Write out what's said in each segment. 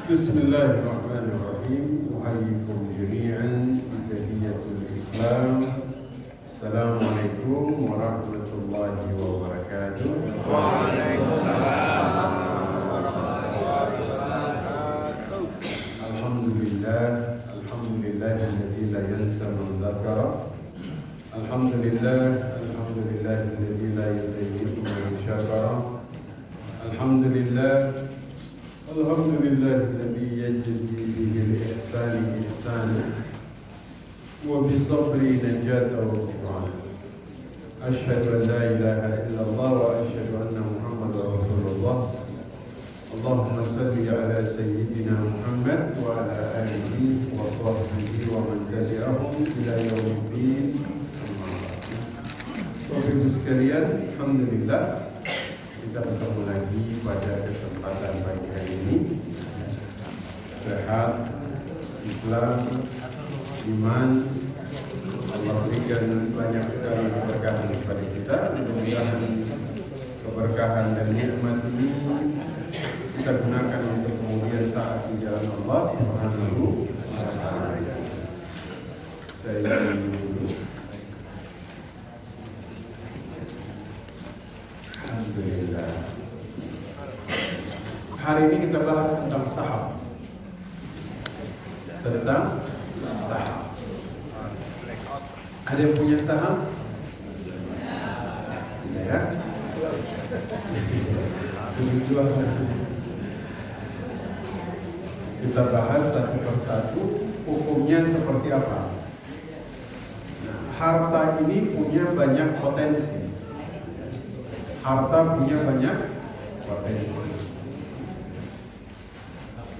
Bismillahirrahmanirrahim. Uhayyikum jami'an bitahiyatul Islam. Assalamualaikum warahmatullahi wabarakatuh. Waalaikumsalam warahmatullahi wabarakatuh. Alhamdulillah la yansa man dzakara. Alhamdulillah alladzi la yudayyi'u man syakara. Alhamdulillah yajzi bil ihsani ihsana wa bis sabri najata wa qur'an. Asyhadu an la ilaha illallah wa asyhadu anna Muhammadar Rasulullah. Allahumma salli ala sayyidina Muhammad wa ala alihi wa sahbihi wa man tabi'ahum ila yaumiddin. Bapak Ibu sekalian, alhamdulillah kita bertemu lagi pada kesempatan pagi hari ini. Sehat, Islam, iman, Allah berikan banyak sekali keberkahan kepada kita. Mudah-mudahan keberkahan dan nikmat ini kita gunakan untuk kemudian taat di jalan Allah Subhanahu wa Ta'ala. Saya dulu. Alhamdulillah. Hari ini kita bahas tentang saham. Ada yang punya saham? Tidak ya? Kita bahas satu persatu hukumnya seperti apa. Nah, harta ini punya banyak potensi.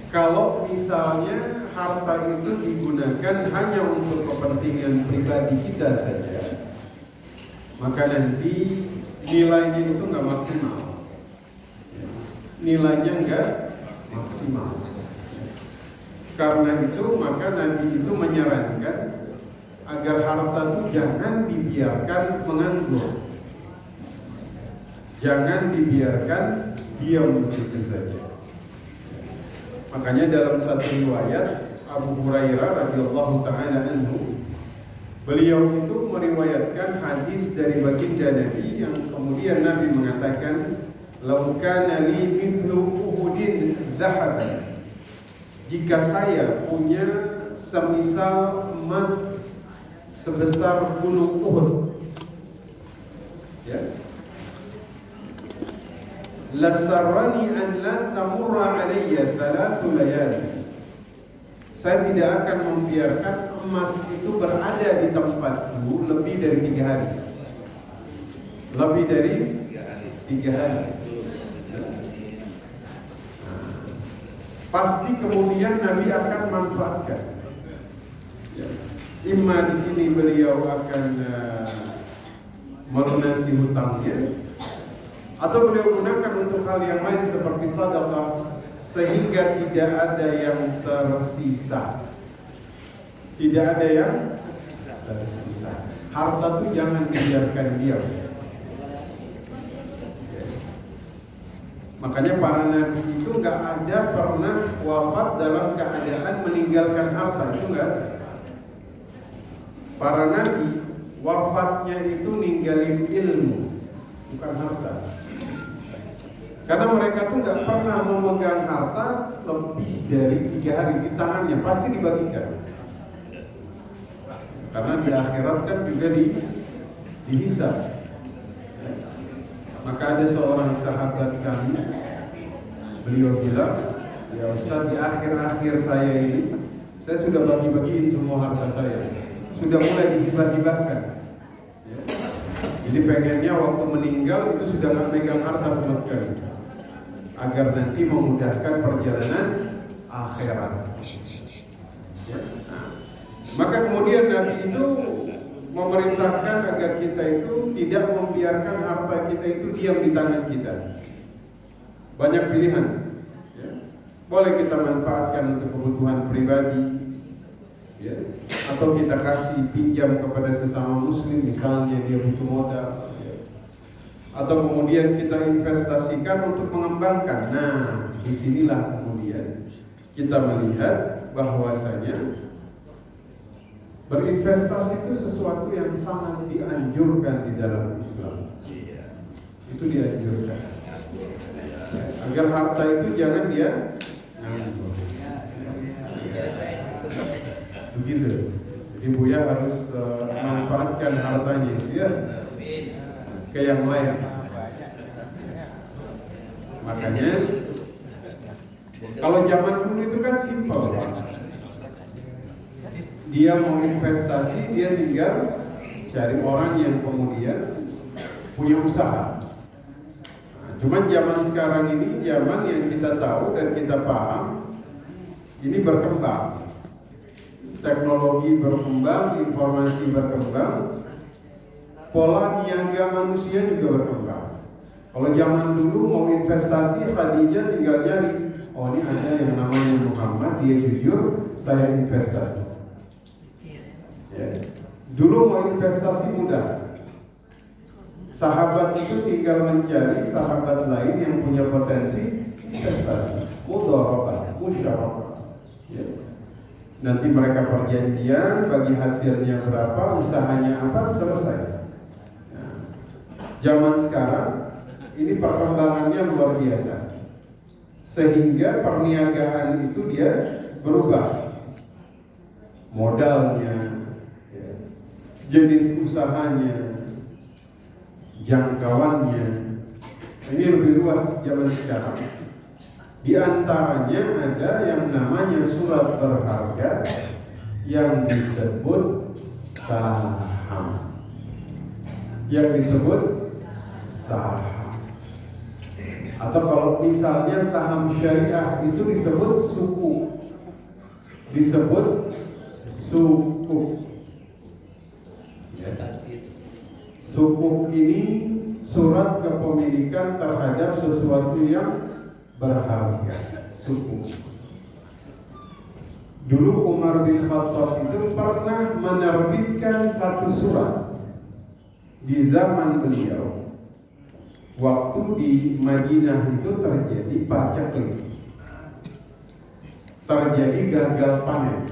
Kalau misalnya harta itu digunakan hanya untuk kepentingan pribadi kita saja, maka nanti nilainya itu nggak maksimal. Karena itu maka Nabi itu menyarankan agar harta itu jangan dibiarkan menganggur. Jangan dibiarkan diam begitu saja. Makanya dalam satu riwayat Abu Hurairah radhiyallahu taala anhu, beliau itu meriwayatkan hadis dari baginda Nabi yang kemudian Nabi mengatakan, "Lau kana li mithlu Uhudin dhahaban." Jika saya punya semisal emas sebesar gunung Uhud, ya, lasarrani an la tamurra alayya thalathu layali. Saya tidak akan membiarkan emas itu berada di tempatku lebih dari 3 hari. Lebih dari 3 hari. Pasti kemudian Nabi akan manfaatkan. Imma di sini beliau akan melunasi hutangnya, atau beliau gunakan untuk hal yang lain seperti sedekah, sehingga tidak ada yang tersisa. Harta itu jangan dibiarkan diam. Makanya para nabi itu nggak ada pernah wafat dalam keadaan meninggalkan harta, itu nggak ada. Para nabi wafatnya itu ninggalin ilmu, bukan harta. Karena mereka tuh nggak pernah memegang harta lebih dari 3 hari di tangannya, pasti dibagikan. Karena di akhirat kan juga dihisab. Maka ada seorang sahabat kami, beliau bilang, "Ya Ustaz, di akhir-akhir saya ini, saya sudah bagi-bagiin semua harta saya, sudah mulai dihibah-hibahkan. Ya. Jadi pengennya waktu meninggal itu sudah nggak megang harta sama sekali, agar nanti memudahkan perjalanan akhirat." Ya. Maka kemudian Nabi itu memerintahkan agar kita itu tidak membiarkan harta kita itu diam di tangan kita. Banyak pilihan, ya. Boleh kita manfaatkan untuk kebutuhan pribadi, ya. Atau kita kasih pinjam kepada sesama muslim, misalnya dia butuh modal, ya. Atau kemudian kita investasikan untuk mengembangkan. Nah, disinilah kemudian kita melihat bahwasanya berinvestasi itu sesuatu yang sangat dianjurkan di dalam Islam. Itu dianjurkan. Agar harta itu jangan dia nganggur. Begitu. Jadi Buya harus memanfaatkan hartanya itu ya ke yang lain. Makanya kalau zaman dulu itu kan simpel, Pak. Dia mau investasi, dia tinggal cari orang yang kemudian punya usaha. Nah, cuman zaman sekarang ini zaman yang kita tahu dan kita paham ini berkembang. Teknologi berkembang, informasi berkembang, pola niaga manusia juga berkembang. Kalau zaman dulu mau investasi, Khadijah tinggal nyari, oh ini ada yang namanya Muhammad, dia jujur, saya investasi. Ya. Dulu mau investasi mudah. Sahabat itu tinggal mencari sahabat lain yang punya potensi investasi, mudharabah, musyawarah. Ya. Nanti mereka perjanjian, bagi hasilnya berapa, usahanya apa, selesai. Nah, zaman sekarang ini perkembangannya luar biasa, sehingga perniagaan itu dia berubah, modalnya, ya, jenis usahanya, jangkauannya, ini lebih luas zaman sekarang. Di antaranya ada yang namanya surat berharga yang disebut saham. Yang disebut saham. Atau kalau misalnya saham syariah itu disebut sukuk. Disebut sukuk. Sukuk ini surat kepemilikan terhadap sesuatu yang berharga, sukuk. Dulu Umar bin Khattab itu pernah menerbitkan satu surat di zaman beliau. Waktu di Madinah itu terjadi paceklik, terjadi gagal panen,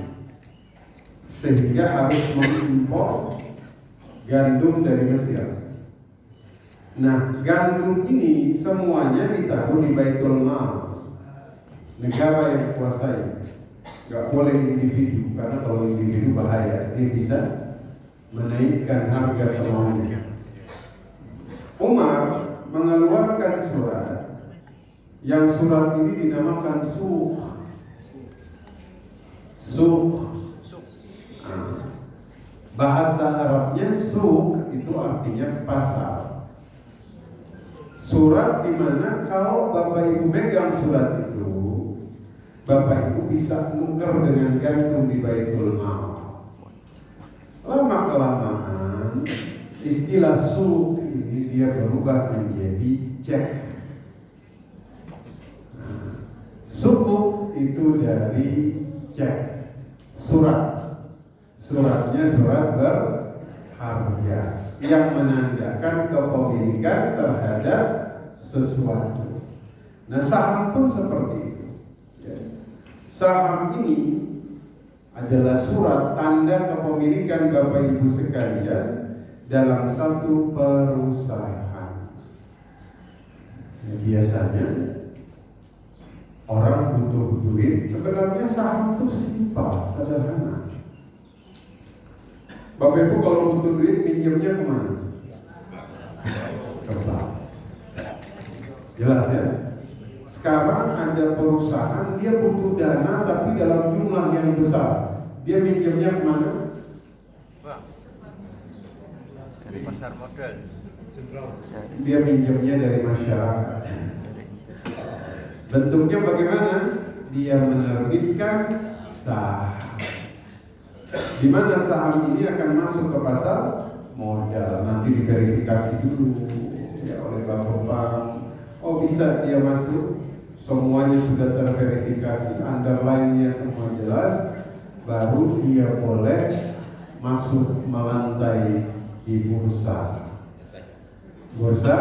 sehingga harus mengimpor gandum dari Mesir. Nah, gandum ini semuanya ditaruh di Baitul Mal, negara yang kuasai. Gak boleh individu, karena kalau individu bahaya, dia bisa menaikkan harga semuanya. Umar mengeluarkan surat, yang surat ini dinamakan suk. Bahasa Arabnya suk itu artinya pasar. Surat di mana kalau Bapak Ibu megang surat itu, Bapak Ibu bisa nuker dengan gandum di Baitul Mal. Lama-kelamaan istilah suk ini dia berubah menjadi cek. Nah, sukuk itu dari cek, surat. Suratnya surat berharga yang menandakan kepemilikan terhadap sesuatu. Nah, saham pun seperti itu. Ya. Saham ini adalah surat tanda kepemilikan Bapak Ibu sekalian dalam satu perusahaan. Nah, biasanya orang butuh duit, sebenarnya saham itu simpel, sederhana. Bapak Ibu kalau butuh duit pinjamnya kemana? Ke bank. Jelas ya. Sekarang ada perusahaan dia butuh dana tapi dalam jumlah yang besar. Dia pinjamnya kemana? Dari pasar modal. Dia pinjamnya dari masyarakat. Bentuknya bagaimana? Dia menerbitkan saham. Di mana saham ini akan masuk ke pasar modal, nanti diverifikasi dulu ya oleh Bapepam. Oh bisa dia masuk, semuanya sudah terverifikasi, underline-nya semua jelas, baru dia boleh masuk melantai di bursa. Bursa.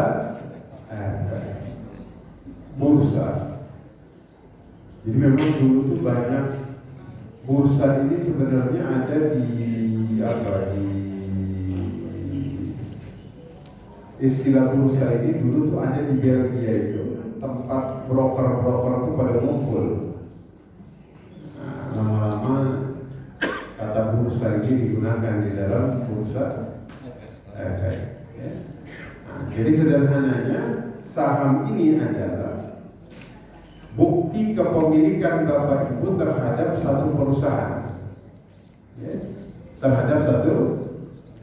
Jadi memang dulu tuh banyak bursa ini sebenarnya ada di istilah bursa ini dulu tuh ada di Belgia itu, tempat broker-broker tuh pada ngumpul. Nah, lama-lama kata bursa ini digunakan di dalam bursa efek. Ya. Nah, jadi sederhananya saham ini adalah bukti kepemilikan Bapak Ibu terhadap satu perusahaan, ya, terhadap satu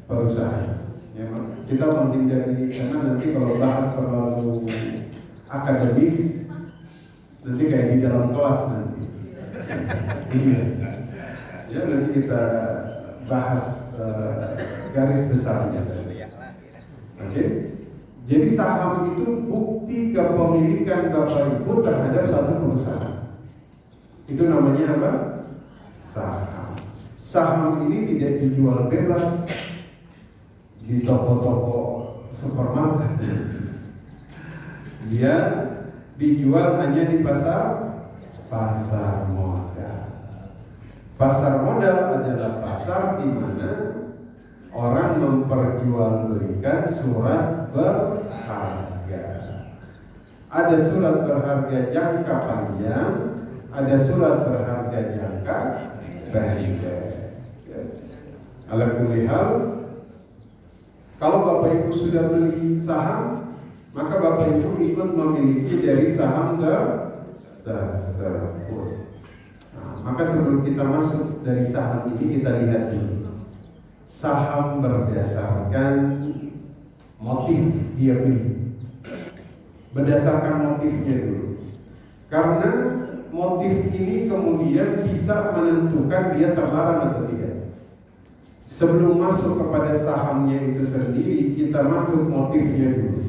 perusahaan. Ya, kita menghindari karena nanti kalau bahas terlalu akademis, nanti kayak di dalam kelas nanti. Ya, nanti kita bahas garis besarnya. Oke? Jadi saham itu bukti kepemilikan Bapak Ibu terhadap satu perusahaan. Itu namanya apa? Saham. Saham ini tidak dijual bebas di toko-toko supermarket. Dia dijual hanya di pasar modal. Pasar modal adalah pasar di mana orang memperjualbelikan surat berharga. Ada surat berharga jangka panjang, ada surat berharga jangka pendek. Ala kulli hal, kalau Bapak Ibu sudah beli saham, maka Bapak Ibu ikut memiliki dari saham tersebut. Nah, maka sebelum kita masuk dari saham ini, kita lihat dulu. Saham berdasarkan motif dia beli, berdasarkan motifnya dulu. Karena motif ini kemudian bisa menentukan dia terlarang atau tidak. Sebelum masuk kepada sahamnya itu sendiri, kita masuk motifnya dulu.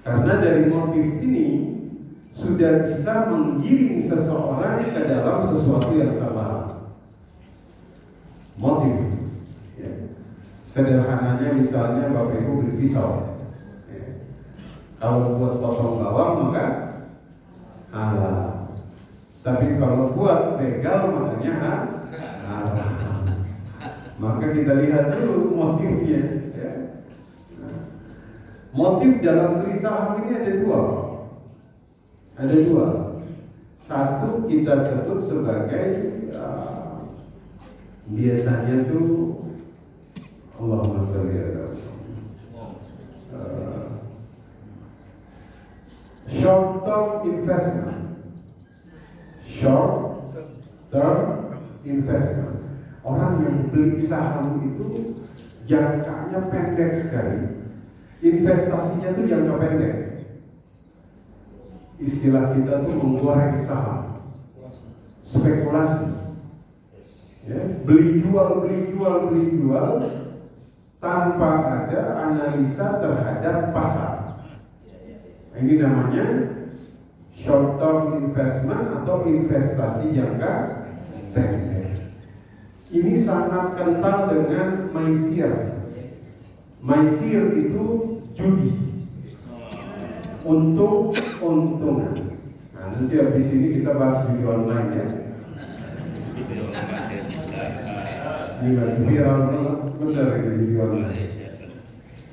Karena dari motif ini sudah bisa menggiring seseorang ke dalam sesuatu yang terlarang. Motif, ya. Sederhananya misalnya Bapak Ibu beli pisau, ya. Kalau buat potong bawang maka halal, tapi kalau buat begal makanya haram. Maka kita lihat dulu motifnya, ya. Nah, motif dalam beli saham ini ada dua. Satu kita sebut sebagai biasanya tuh Allahumma sholli ala short term investment. Orang yang beli saham itu jangkanya pendek sekali, investasinya tuh jangka pendek. Istilah kita tuh menggoreng saham, spekulasi. Ya, beli jual tanpa ada analisa terhadap pasar. Ini namanya short term investment atau investasi jangka pendek. Ini sangat kental dengan maisir. Maisir itu judi, untung-untungan. Nah, nanti habis ini kita bahas judi online ya. Ini viral benar ini judi online.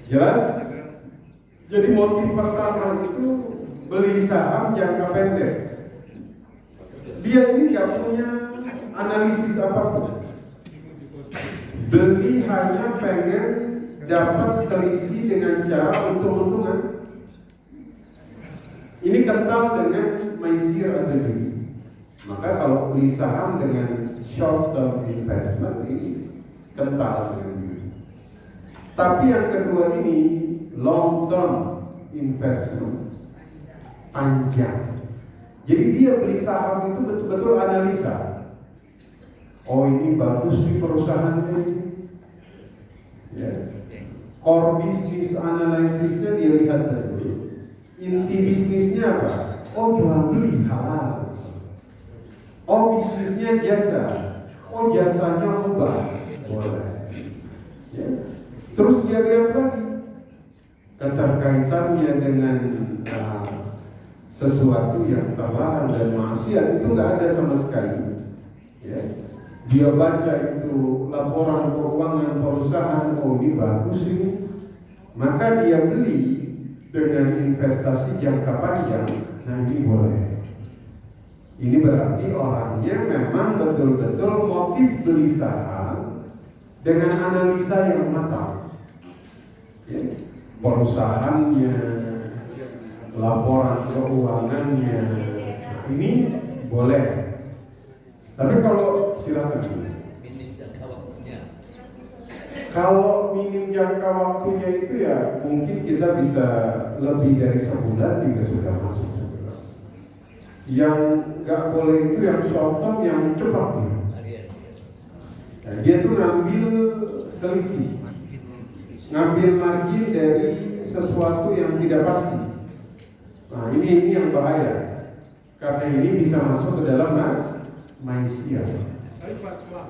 Jelas? Jadi motif pertama itu beli saham jangka pendek. Dia ini nggak punya analisis apapun. Beli hanya pengen dapat selisih dengan cara untung-untungan. Ini kental dengan maisir atau judi. Maka kalau beli saham dengan short term investment ini kental dengan judi. Tapi yang kedua ini long term investment, panjang. Jadi dia beli saham itu betul-betul analisa. Oh, ini bagus nih perusahaannya. Ya. Core bisnis analisisnya dia lihat dulu. Inti bisnisnya apa? Oh, jual beli halal. Oh, bisnisnya jasa. Oh, jasanya mubah. Boleh. Ya. Terus dia lihat lagi keterkaitannya dengan sesuatu yang terlarang dan maksiat itu nggak ada sama sekali, ya. Dia baca itu laporan keuangan perusahaan, oh ini bagus ini, maka dia beli dengan investasi jangka panjang, nah ini boleh. Ini berarti orangnya memang betul-betul motif beli saham dengan analisa yang matang, ya. Perusahaannya, laporan keuangannya, ini boleh. Tapi kalau silakan. Kalau minim jangka waktunya itu ya mungkin kita bisa lebih dari sebulan juga sudah masuk. Yang nggak boleh itu yang short term, yang cepat nih. Nah, dia tuh ngambil selisih, ngambil margin dari sesuatu yang tidak pasti. Nah ini yang bahaya, karena ini bisa masuk ke dalam maisiat. Tapi fatwa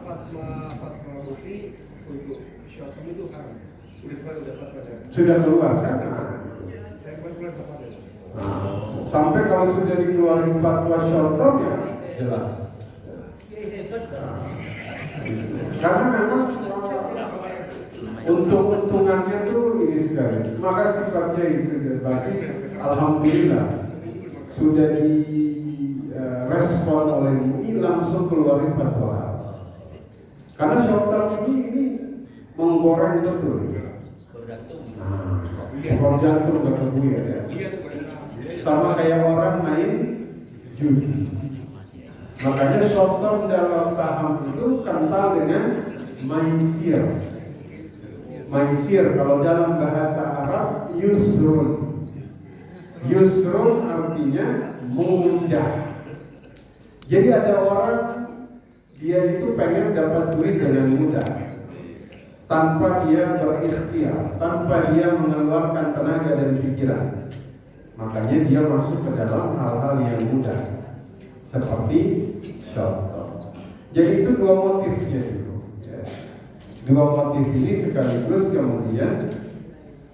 MUI untuk short term itu haram. Sudah keluar Sudah keluar kan? Saya keluar kepada. Sampai kalau sudah dikeluarin fatwa short term ya jelas. Karena memang untuk untungannya tuh ini sekali. Maka sifatnya sudah bagi, alhamdulillah sudah direspon oleh MUI langsung keluarin fatwa. Karena short term ini menggoreng betul. Skor jantung ketemu ya. Sama kayak orang main judi. Makanya short term dalam saham itu kental dengan maisir. Maisir kalau dalam bahasa Arab yusrun. Yusrun artinya mudah. Jadi ada orang dia itu pengen dapat duit dengan mudah, tanpa dia berikhtiar, tanpa dia mengeluarkan tenaga dan pikiran. Makanya dia masuk ke dalam hal-hal yang mudah, seperti short term. Jadi itu dua motifnya itu. Dua motif ini sekaligus kemudian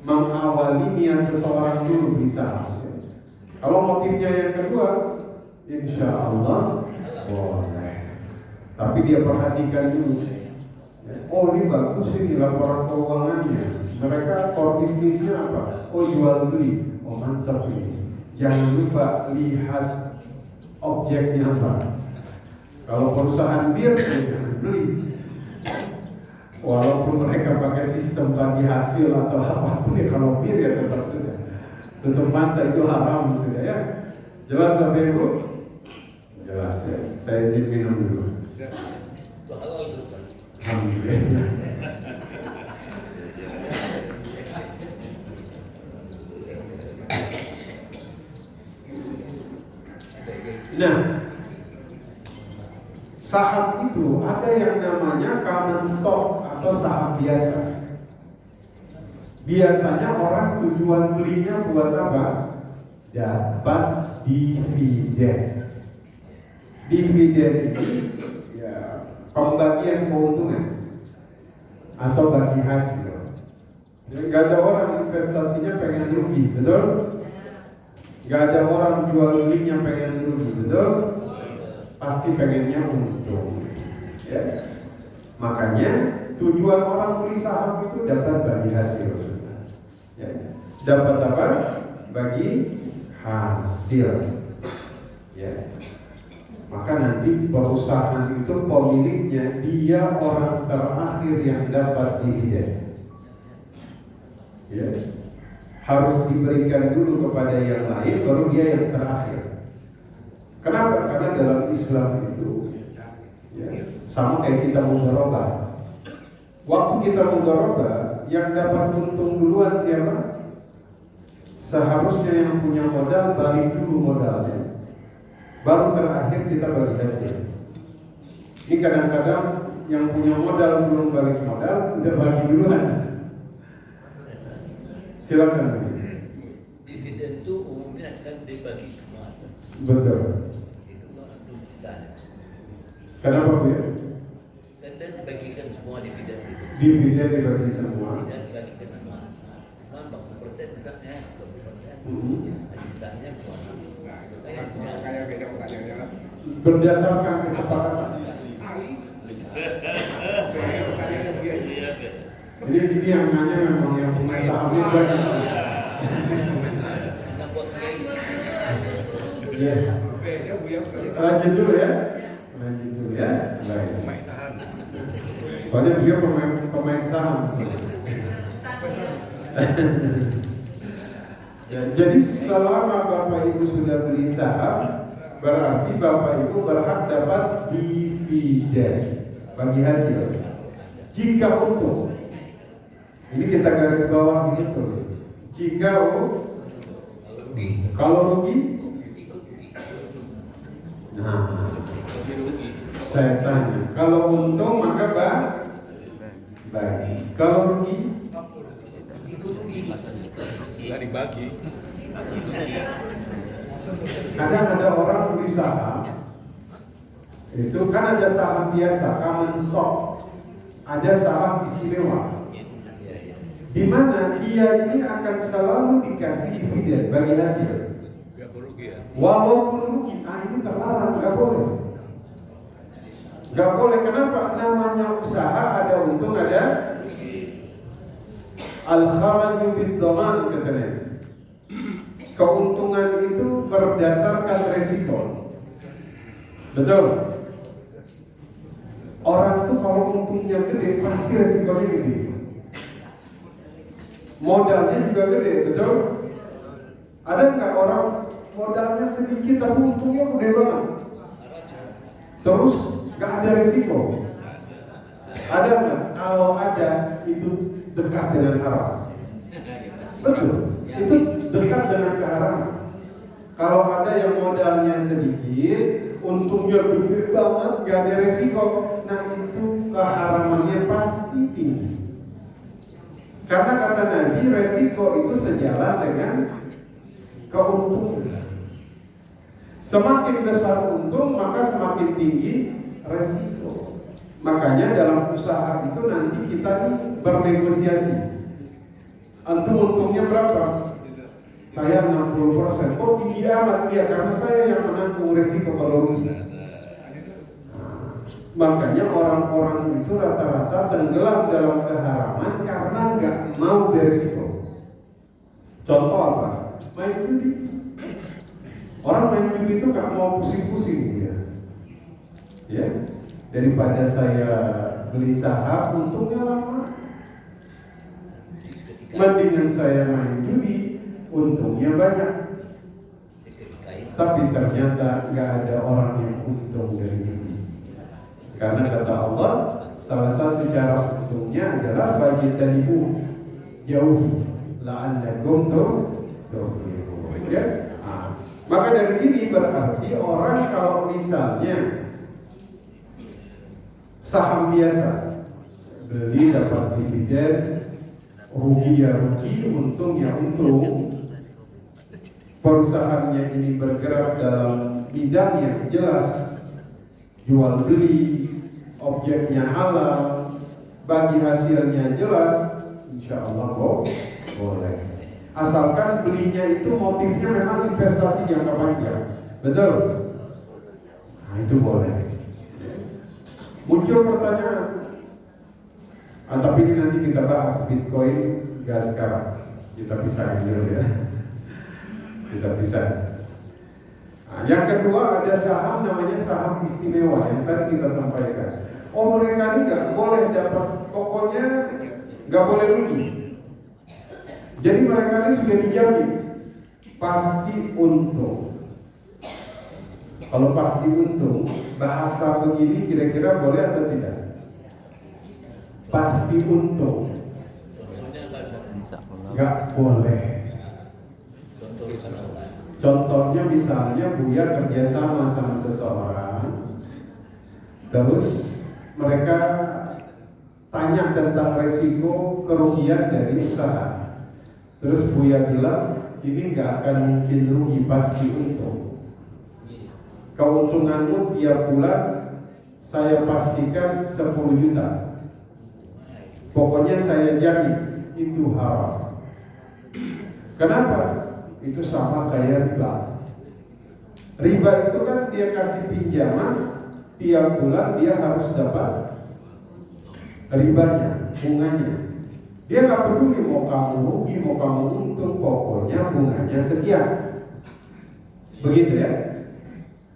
mengawali niat seseorang dulu bisa. Kalau motifnya yang kedua, insya Allah boleh. Tapi dia perhatikan dulu. Oh ini bagus ini laporan keuangannya. Mereka core bisnisnya apa? Oh jual beli. Oh mantap ini. Jangan lupa lihat objeknya apa. Kalau perusahaan bir, jangan beli. Walaupun mereka pakai sistem bagi hasil atau apapun ya, kalau bir ya tetap sudah. Tutup mata itu haram sudah ya. Jelas Bapak Ibu? Jelas ya. Saya izin minum dulu. Alhamdulillah. Nah, saham itu ada yang namanya common stock atau saham biasa. Biasanya orang tujuan belinya buat apa? Dapat dividen. Dividen ini ya pembagian keuntungan atau bagi hasil. Gak ada orang investasinya pengen rugi, betul? Gak ada orang jual belinya pengen rugi, betul? Pasti pengennya untung. Ya. Makanya tujuan orang beli saham itu dapat bagi hasil. Ya. Dapat apa? Bagi hasil. Ya. Maka nanti perusahaan itu pemiliknya dia orang terakhir yang dapat dividen. Ya. Harus diberikan dulu kepada yang lain, baru dia yang terakhir. Kenapa? Karena dalam Islam itu ya, sama kayak kita mudharabah. Waktu kita mudharabah, yang dapat untung duluan siapa? Seharusnya yang punya modal balik dulu modalnya, baru terakhir kita bagi hasil. Ini kadang-kadang yang punya modal belum balik modal, udah bagi duluan. Silakan. Dividen itu umumnya akan dibagi semua. Betul. Itu untuk sisanya. Kenapa Bu ya? Dan dibagikan semua dividen itu. Dividen dibagi semua. Tidak dibagikan semua. 40% misalnya, 20%. Sisanya semua. Kayak beda pertanyaannya lah. Berdasarkan kesepakatan. Ali. Pertanyaannya dia. Jadi ini yang nanya memang yang punya sahamnya banyak. Iya. Beda Buya. Lanjut dulu ya. Lanjut dulu ya. Baik. Pemain saham. Soalnya dia pemain saham. Ya, jadi selama Bapak Ibu sudah beli saham, berarti Bapak Ibu berhak dapat dividen bagi hasil. Jika untung, ini kita garis bawah betul. Jika kalau rugi, nah, saya tanya, kalau untung maka baik. Kalau rugi, Nggak dibagi. kadang ada orang beli saham, itu kan ada saham biasa, common stock, ada saham istimewa, di mana dia ini akan selalu dikasih dividen bagi hasil. Nggak rugi ya. Walaupun rugi, ini terlarang, nggak boleh. Nggak boleh, kenapa? Namanya usaha, ada untung, ada al-kharaju bid-dhaman katanya. Keuntungan itu berdasarkan resiko. Betul? Orang tuh kalau untungnya gede, pasti resikonya gede. Modalnya juga gede, betul? Ada nggak orang modalnya sedikit tapi untungnya gede banget? Terus nggak ada resiko? Ada nggak? Kalau ada, itu dekat dengan haram. Betul, itu dekat dengan keharaman. Kalau ada yang modalnya sedikit, untungnya gede banget, gak ada resiko, nah itu keharamannya pasti tinggi. Karena kata Nabi, resiko itu sejalan dengan keuntungan. Semakin besar untung, maka semakin tinggi resiko. Makanya dalam usaha itu nanti kita bernegosiasi. Antum untungnya berapa? Saya 60%. Oh tinggi amat, ya karena saya yang menanggung resiko kalau rugi. Makanya orang-orang itu rata-rata tenggelam dalam keharaman karena nggak mau beresiko. Contoh apa? Main judi. Orang main judi itu nggak mau pusing-pusing ya. Daripada saya beli saham, untungnya lama. Mendingan saya main judi, untungnya banyak. Tapi ternyata nggak ada orang yang untung dari judi. Karena kata Allah, salah satu cara untungnya adalah bagi tanibu jauhi la'allakum tuflihun. Ya? Maka dari sini berarti orang kalau misalnya saham biasa beli dapat dividen, rugi ya rugi, untung ya untung. Perusahaannya ini bergerak dalam bidang yang jelas, jual beli, objeknya halal, bagi hasilnya jelas, insya Allah boleh. Asalkan belinya itu motifnya memang investasi jangka panjang, betul? Nah itu boleh. Muncul pertanyaan, tapi ini nanti kita bahas Bitcoin, gak sekarang, kita pisahin dulu ya. Kita pisah. Nah, yang kedua ada saham namanya saham istimewa yang tadi kita sampaikan. Oh mereka ini nggak boleh dapat, pokoknya nggak boleh rugi. Jadi mereka ini sudah dijamin pasti untung. Kalau pasti untung, bahasa begini kira-kira boleh atau tidak? Pasti untung. Nggak boleh. Contohnya misalnya Buya kerjasama sama seseorang, terus mereka tanya tentang resiko kerugian dari usaha. Terus Buya bilang ini nggak akan mungkin rugi, pasti untung. Keuntunganmu tiap bulan saya pastikan 10 juta. Pokoknya saya jamin itu haram. Kenapa? Itu sama kayak riba. Riba itu kan dia kasih pinjaman, tiap bulan dia harus dapat ribanya, bunganya. Dia nggak peduli mau kamu rugi, mau kamu untung, pokoknya bunganya sekian. Begitu ya.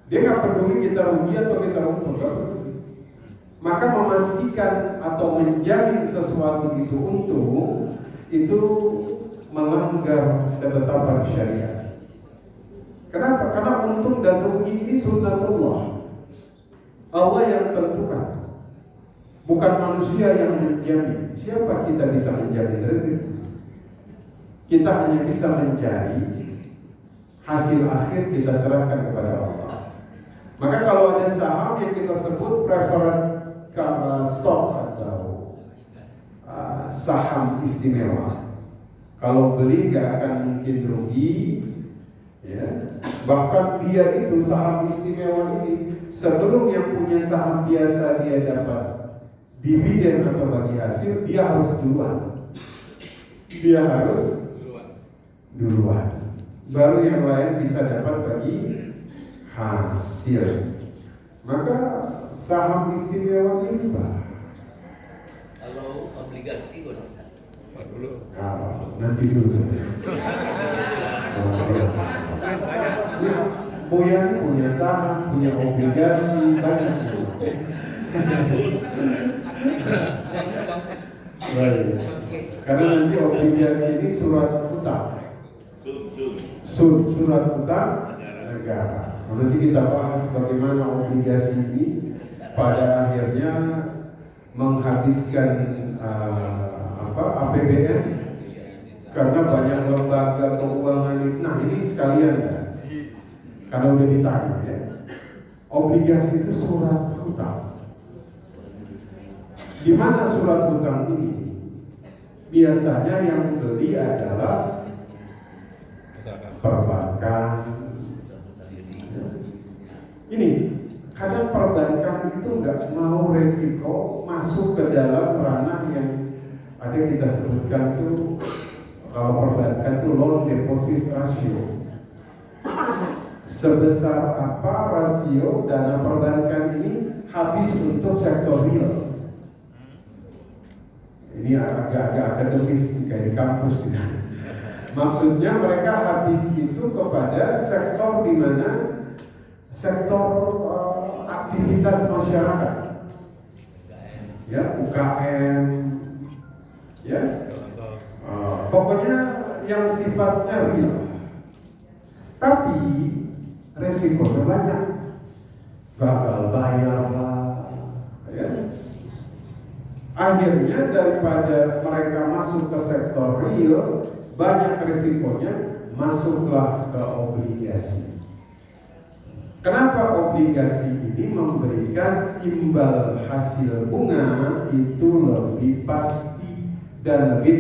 Dia nggak peduli kita rugi atau kita untung. Maka memastikan atau menjamin sesuatu itu untung itu melanggar ketetapan syariat. Kenapa? Karena untung dan rugi ini sunnatullah. Allah yang tentukan. Bukan manusia yang menjamin. Siapa kita bisa menjamin rezeki? Kita hanya bisa mencari, hasil akhir kita serahkan kepada Allah. Maka kalau ada saham yang kita sebut preferred stock atau saham istimewa, kalau beli nggak akan mungkin rugi, ya. Bahkan dia itu saham istimewa ini sebelum yang punya saham biasa dia dapat dividen atau bagi hasil, dia harus duluan. Dia harus duluan. Baru yang lain bisa dapat bagi hasil. Maka saham istimewa ini Kalau obligasi boleh. Dulu. nanti dulu. Boyan punya saham, punya obligasi, banyak. Baik. Karena nanti obligasi ini surat utang. Surat utang negara. Nanti kita bahas bagaimana obligasi ini pada akhirnya menghabiskan APBN karena banyak lembaga keuangan itu. Nah ini sekalian ya, karena udah ditanya ya, obligasi itu surat utang. Di mana surat utang ini? Biasanya yang beli adalah perbankan. Ini kadang perbankan itu nggak mau resiko masuk ke dalam ranah yang ada kita sebutkan tuh, kalau perbankan tuh loan deposit ratio. Sebesar apa rasio dana perbankan ini habis untuk sektor real. Ini agak-agak akademis kayak di kampus gitu. Maksudnya mereka habis itu kepada sektor di mana sektor aktivitas masyarakat, ya UKM, ya pokoknya yang sifatnya real. Tapi resikonya banyak, gagal bayar lah, ya. Akhirnya daripada mereka masuk ke sektor real, banyak resikonya, masuklah ke obligasi. Kenapa obligasi ini memberikan imbal hasil bunga itu lebih pasti dan lebih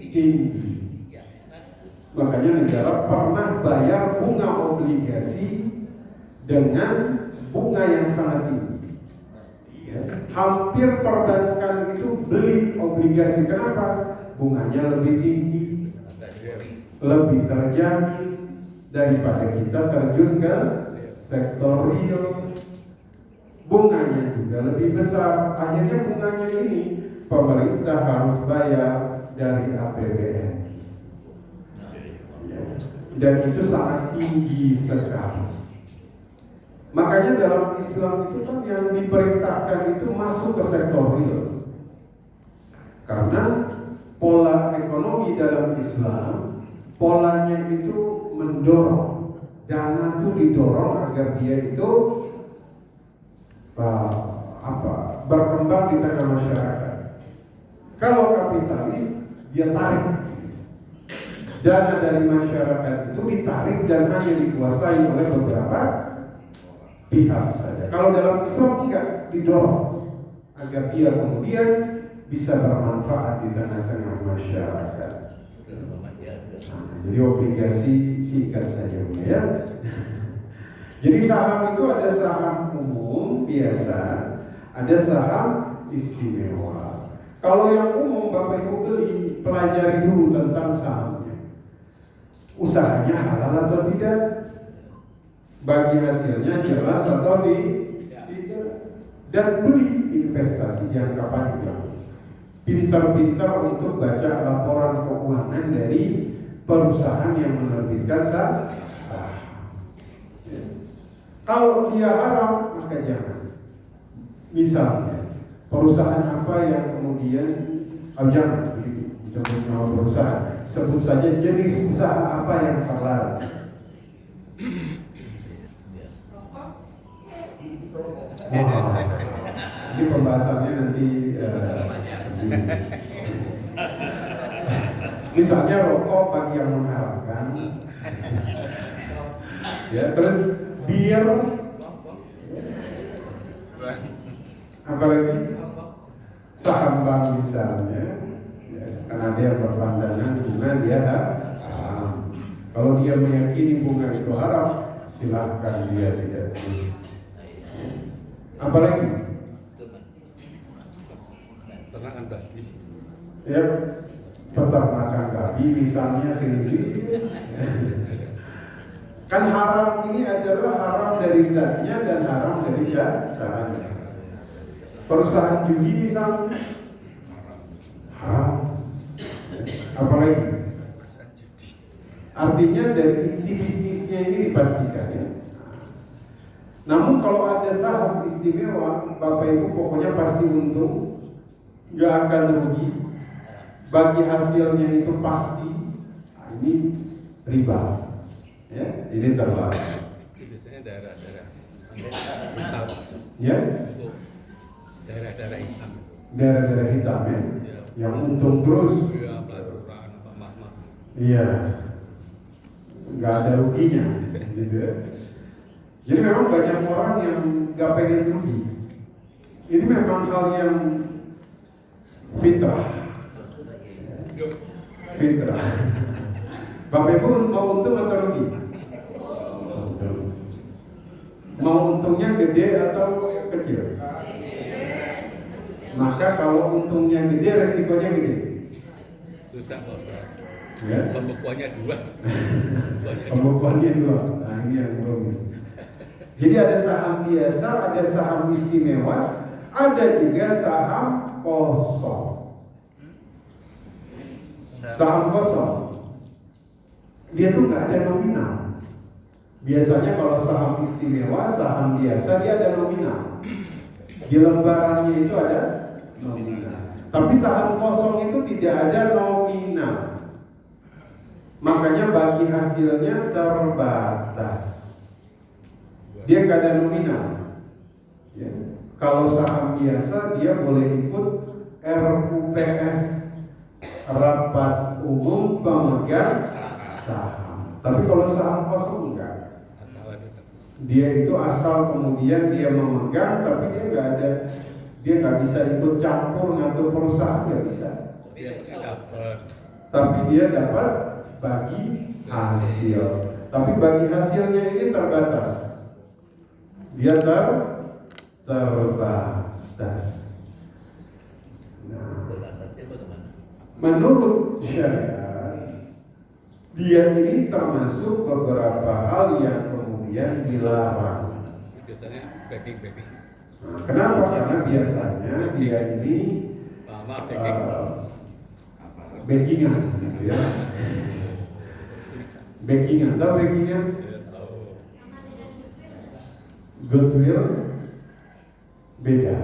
tinggi? Makanya negara pernah bayar bunga obligasi dengan bunga yang sangat tinggi. Ya. Hampir perbankan itu beli obligasi. Kenapa? Bunganya lebih tinggi, lebih terjamin daripada kita terjun ke sektor real. Bunganya juga lebih besar. Akhirnya bunganya ini pemerintah harus bayar dari APBN. Dan itu sangat tinggi sekali. Makanya dalam Islam itu kan yang diperintahkan itu masuk ke sektor real. Karena pola ekonomi dalam Islam, polanya itu mendorong, dana itu didorong agar dia itu berkembang di tengah masyarakat. Kalau kapitalis, dia tarik dana dari masyarakat itu ditarik dan hanya dikuasai oleh beberapa pihak saja. Kalau dalam Islam enggak, didorong agar dia kemudian bisa bermanfaat di tengah-tengah masyarakat. Jadi obligasi singkat saja ya. Jadi saham itu ada saham umum biasa, ada saham istimewa. Kalau yang umum Bapak Ibu beli, pelajari dulu tentang sahamnya. Usahanya halal atau tidak? bagi hasilnya jelas atau tidak. Dan beli investasi jangka panjang. Pintar-pintar untuk baca laporan keuangan dari perusahaan yang menerbitkan saham. Ya. Kalau dia haram maka jangan. Misalnya perusahaan apa yang kemudian jangan disebut nama perusahaan, sebut saja jenis usaha apa yang terlarang. Ini pembahasannya nanti misalnya rokok bagi yang mengharapkan, ya, terus bir, apalagi saham bank misalnya, ya, karena dia berpandangan bunga dia haram. Kalau dia meyakini bunga itu haram, silahkan dia tidak. Apalagi Ternakan babi. ya, peternakan babi misalnya, kan haram ini adalah haram dari zatnya dan haram dari caranya. Perusahaan judi misalnya haram. Apalagi artinya dari inti bisnisnya ini dipastikan, ya. Namun kalau ada saham istimewa, Bapak Ibu pokoknya pasti untung, nggak akan rugi, bagi hasilnya itu pasti. Nah, ini riba, ya, ini terlarang. Biasanya daerah-daerah hitam. Ya, Untuk daerah-daerah hitam. daerah-daerah hitam, ya, Ya. yang untung terus. Iya, pelaburan, mah. Iya, nggak ada ruginya, gitu ya. Jadi memang banyak orang yang nggak pengen rugi. Ini memang hal yang fitrah. Fitrah. Bapak Ibu mau untung atau rugi? Untung. Mau untungnya gede atau kecil? Maka kalau untungnya gede, resikonya gede. Susah Pak Ustaz. Ya. Pembekuannya 2. Pembekuannya 2. Nah, ini yang belum. Jadi ada saham biasa, ada saham istimewa, ada juga saham kosong. Saham kosong, dia tuh nggak ada nominal. Biasanya kalau saham istimewa, saham biasa dia ada nominal. Di lembarannya itu ada nominal. Tapi saham kosong itu tidak ada nominal. Makanya bagi hasilnya terbatas. Dia nggak ada nominal. Ya. Kalau saham biasa dia boleh ikut RUPS, rapat umum pemegang saham. Tapi kalau saham kosong enggak. Dia itu asal kemudian dia memegang, tapi dia nggak bisa ikut campur ngatur perusahaan, nggak bisa. Dia dapat. Tapi dia dapat bagi hasil. Tapi bagi hasilnya ini terbatas. Dia terbatas. Nah, menurut syariat, dia ini termasuk beberapa hal yang kemudian dilarang. Biasanya backing. Nah, kenapa? Karena biasanya dia ini backingan, gitu ya. Backingan, tahu backingan? Goodwill beda.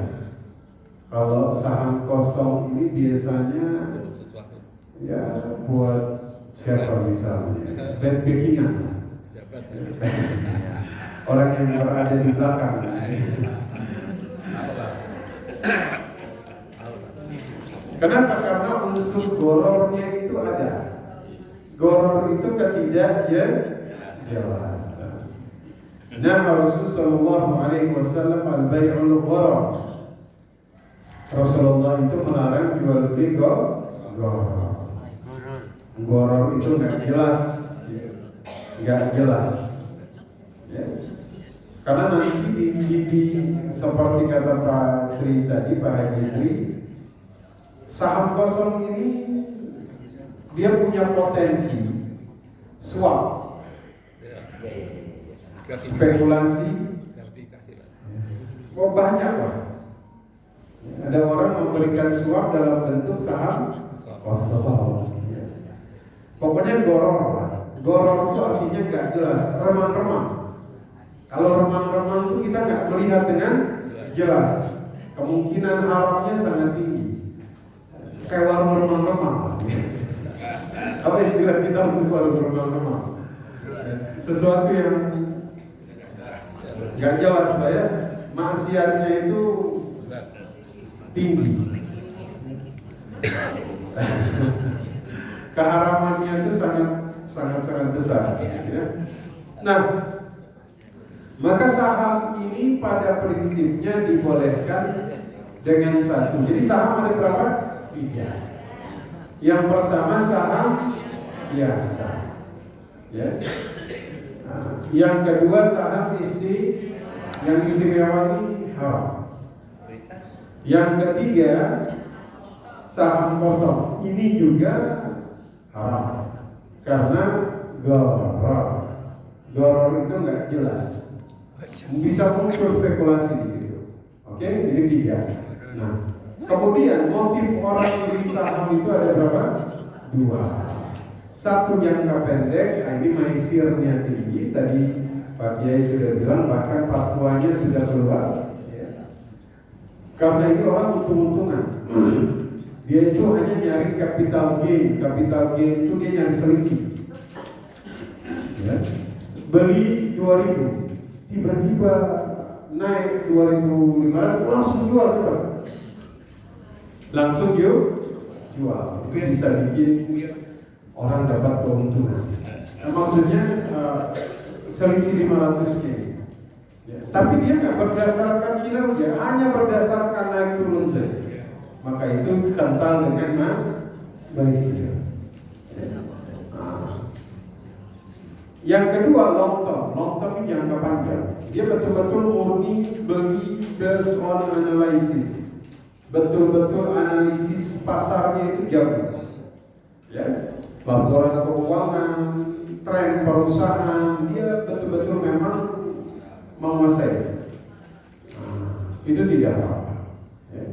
Kalau saham kosong ini biasanya sesuatu. ya buat siapa misalnya, backingan. Orang yang berada di belakang. Kenapa? Karena unsur gorornya itu ada. Goror itu ketidakjelasan. Nah, Rasulullah Shallallahu Alaihi Wasallam al-bai'ul gharar. Rasulullah itu melarang jual beli goror. Goror itu nggak jelas, Ya. Karena nanti di seperti kata Pak Tri tadi, Pak Haji Tri, saham kosong ini dia punya potensi swap. spekulasi. Gratifikasi, Pak. Oh banyak lah. Ada orang memberikan suap dalam bentuk saham kosong. Pokoknya goror lah. Goror itu artinya nggak jelas, remang-remang. Kalau remang-remang itu kita nggak melihat dengan jelas. Kemungkinan haramnya sangat tinggi. Kayak warung remang-remang. Apa istilah kita untuk warung remang-remang? Sesuatu yang nggak jelas lah ya. Maksiatnya itu tinggi. Keharamannya itu sangat besar. Ya. Nah, maka saham ini pada prinsipnya dibolehkan dengan satu. Jadi saham ada berapa? 3. Yang pertama saham biasa. Ya. Nah, yang kedua saham yang istimewa ini haram. Yang ketiga saham kosong ini juga haram karena goror itu nggak jelas, bisa muncul spekulasi di situ. Oke, ini 3. Nah, kemudian motif orang beli saham itu ada berapa? 2. Satu jangka pendek, ini maisirnya tinggi. Tadi Pak Kiai sudah bilang, bahkan fatwanya sudah keluar. Karena itu orang untung-untungan. Dia itu hanya nyari capital gain. Capital gain itu dia nyari selisih. Ya. Beli 2.000, tiba-tiba naik 2.500, langsung jual cepat. Langsung jual. Itu bisa bikin orang dapat keuntungan. Nah, maksudnya selisih 500 gain. Ya, tapi dia nggak berdasarkan kinerja, hanya berdasarkan naik turun saja. Maka itu kental dengan maisir. Yang kedua long term ini jangka panjang. Dia betul-betul murni beli based on analysis. Betul-betul analisis pasarnya itu jauh. Ya, laporan keuangan, tren perusahaan, dia betul-betul memang menguasai. Itu tidak apa-apa. Ya.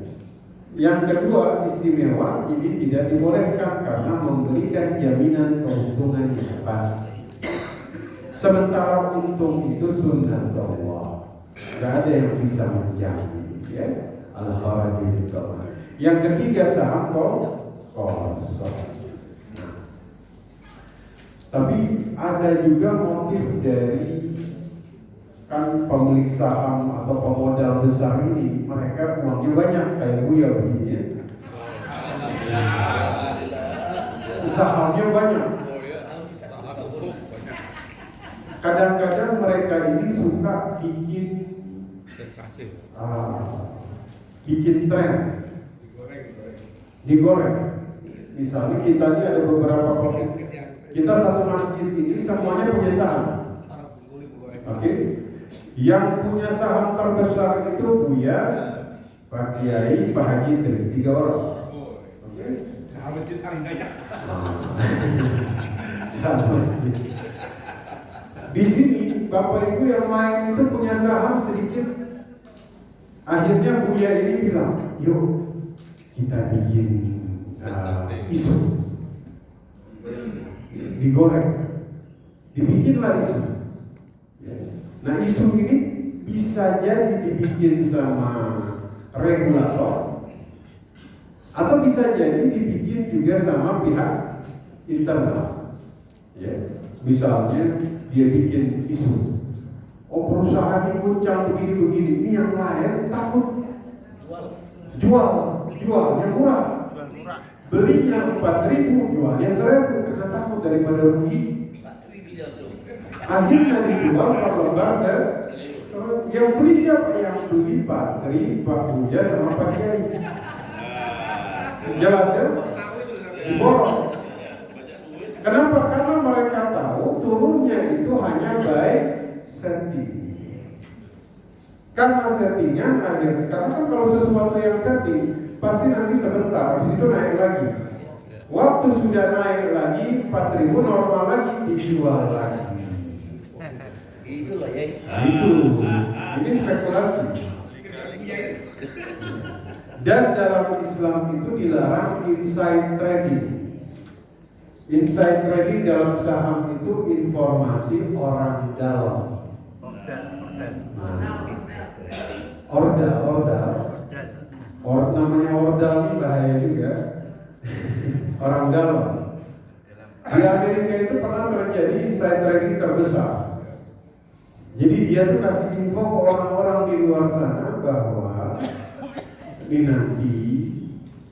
Yang kedua istimewa ini tidak dibolehkan karena memberikan jaminan keuntungan yang pasti. Sementara untung itu sunnah Allah, tidak ada yang bisa menjamin. Ya, al-kharajul itu. Yang ketiga saham kosong. Tapi ada juga motif dari kan pemilik saham atau pemodal besar ini, mereka uangnya banyak kayak Buya begini ya. Sahamnya banyak. Kadang-kadang mereka ini suka bikin sensasi. Bikin tren, digoreng. Misalnya kita ini ada beberapa kita satu masjid ini semuanya punya saham. Oke. Yang punya saham terbesar itu Buya, Pak Kiai, Pak Haji, 3 orang. Oke. Saham masjid paling banyak. Saham masjid. Di sini Bapak Ibu yang lain itu punya saham sedikit. Akhirnya Buya ini bilang, yuk kita bikin isu, digoreng, dibikinlah isu. Nah isu ini bisa jadi dibikin sama regulator atau bisa jadi dibikin juga sama pihak internal. Ya, misalnya dia bikin isu, oh perusahaan ini guncang begini-begini, ini yang lain takut jualnya murah, belinya 4.000, jualnya 1.000 karena takut daripada rugi. Akhirnya dijual kalau bahasa yang beli siapa? Yang beli Patri, Pak Buya sama Pak Kiai. Jelas ya? Diborong. Kenapa? Karena mereka tahu turunnya itu hanya by setting. Karena settingan akhirnya, karena kan kalau sesuatu yang setting pasti nanti sebentar, habis itu naik lagi. Waktu sudah naik lagi 4.000 normal lagi dijual lagi. Itulah ya. Itu, ini spekulasi. Dan dalam Islam itu dilarang inside trading. Inside trading dalam saham itu informasi orang dalam. Namanya ordal ini bahaya juga. Orang dalam. Di Amerika itu pernah terjadi inside trading terbesar. Jadi dia tuh kasih info ke orang-orang di luar sana bahwa ini nanti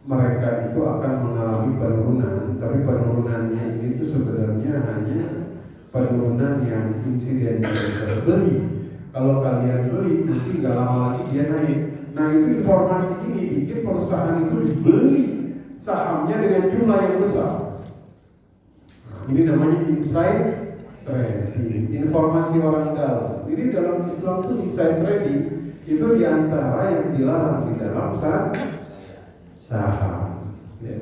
mereka itu akan mengalami penurunan, tapi penurunannya ini tuh sebenarnya hanya penurunan yang insiden beli. Kalau kalian beli nanti nggak lama lagi dia naik. Nah itu informasi ini bikin perusahaan itu dibeli sahamnya dengan jumlah yang besar. Ini namanya inside trading, informasi orang dalam. Jadi dalam Islam itu inside trading itu diantara yang dilarang di dalam saham. Ya.